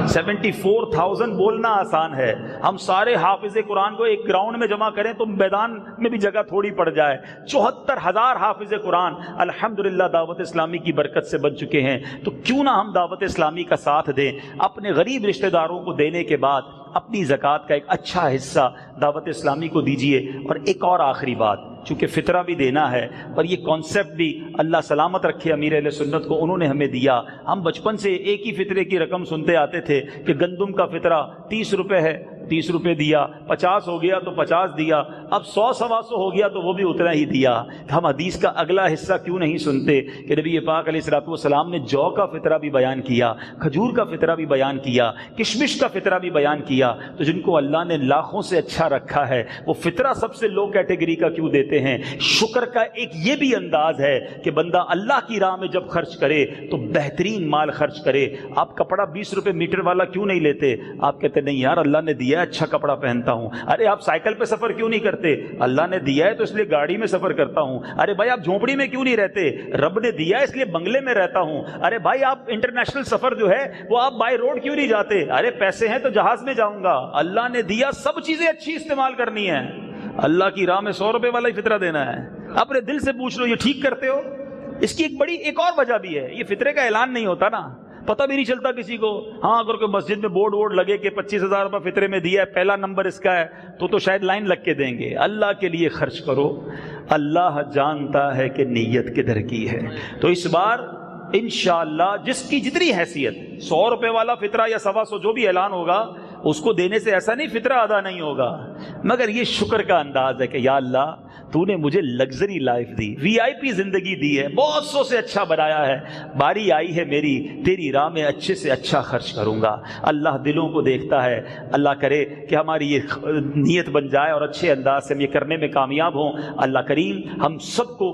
74,000 بولنا آسان ہے، ہم سارے حافظ قرآن کو ایک گراؤنڈ میں جمع کریں تو میدان میں بھی جگہ تھوڑی پڑ جائے. 74,000 حافظ قرآن الحمدللہ دعوت اسلامی کی برکت سے بن چکے ہیں. تو کیوں نہ ہم دعوت اسلامی کا ساتھ دیں؟ اپنے غریب رشتہ داروں کو دینے کے بعد اپنی زکوٰۃ کا ایک اچھا حصہ دعوت اسلامی کو دیجیے. اور ایک اور آخری بات، چونکہ فطرہ بھی دینا ہے اور یہ کانسیپٹ بھی اللہ سلامت رکھے امیر اہل سنت کو انہوں نے ہمیں دیا. ہم بچپن سے ایک ہی فطرے کی رقم سنتے آتے تھے کہ گندم کا فطرہ 30 روپے ہے، 30 روپے دیا، 50 ہو گیا تو 50 دیا، اب 100 سوا 100 ہو گیا تو وہ بھی اتنا ہی دیا. ہم حدیث کا اگلا حصہ کیوں نہیں سنتے کہ نبی پاک علیہ الصلوۃ والسلام نے جو کا فطرہ بھی بیان کیا، کھجور کا فطرہ بھی بیان کیا، کشمش کا فطرہ بھی بیان کیا. تو جن کو اللہ نے لاکھوں سے اچھا رکھا ہے وہ فطرہ سب سے لو کیٹیگری کا کیوں دیتے ہیں؟ شکر کا ایک یہ بھی انداز ہے کہ بندہ اللہ کی راہ میں جب خرچ کرے تو بہترین مال خرچ کرے. آپ کپڑا 20 روپے میٹر والا کیوں نہیں لیتے؟ آپ کہتے نہیں یار اللہ نے دیا اچھا کپڑا پہنتا ہوں. ارے آپ سائیکل پہ سفر کیوں نہیں کرتے؟ اللہ نے دیا ہے تو اس لیے گاڑی میں سفر کرتا ہوں. ارے بھائی آپ جھونپڑی میں کیوں نہیں رہتے؟ رب نے دیا ہے اس لیے بنگلے میں رہتا ہوں. ارے بھائی آپ انٹرنیشنل سفر جو ہے وہ آپ بائی روڈ کیوں نہیں جاتے؟ ارے پیسے ہیں تو جہاز میں جاؤں گا. اللہ نے دیا، سب چیزیں اچھی استعمال کرنی ہے. اللہ کی راہ میں 100 روپے والا ہی فطرہ دینا ہے. اپنے دل سے پوچھ لو یہ ٹھیک کرتے ہو؟ اس کی ایک اور وجہ بھی ہے، یہ فطرے کا اعلان نہیں ہوتا نا. پتہ بھی نہیں چلتا کسی کو. ہاں اگر کوئی مسجد میں بورڈ لگے کہ 25,000 روپے فطرے میں دیا ہے, پہلا نمبر اس کا ہے, تو شاید لائن لگ کے دیں گے. اللہ کے لیے خرچ کرو, اللہ جانتا ہے کہ نیت کدھر کی ہے. تو اس بار انشاءاللہ جس کی جتنی حیثیت, 100 روپے والا فطرہ یا 125 جو بھی اعلان ہوگا, اس کو دینے سے ایسا نہیں فطرہ ادا نہیں ہوگا, مگر یہ شکر کا انداز ہے کہ یا اللہ تو نے مجھے لگژری لائف دی, وی آئی پی زندگی دی ہے, بہت سو سے اچھا بنایا ہے, باری آئی ہے میری, تیری راہ میں اچھے سے اچھا خرچ کروں گا. اللہ دلوں کو دیکھتا ہے. اللہ کرے کہ ہماری یہ نیت بن جائے اور اچھے انداز سے ہم یہ کرنے میں کامیاب ہوں. اللہ کریم ہم سب کو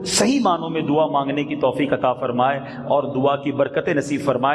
صحیح معنوں میں دعا مانگنے کی توفیق عطا فرمائے اور دعا کی برکتیں نصیب فرمائے.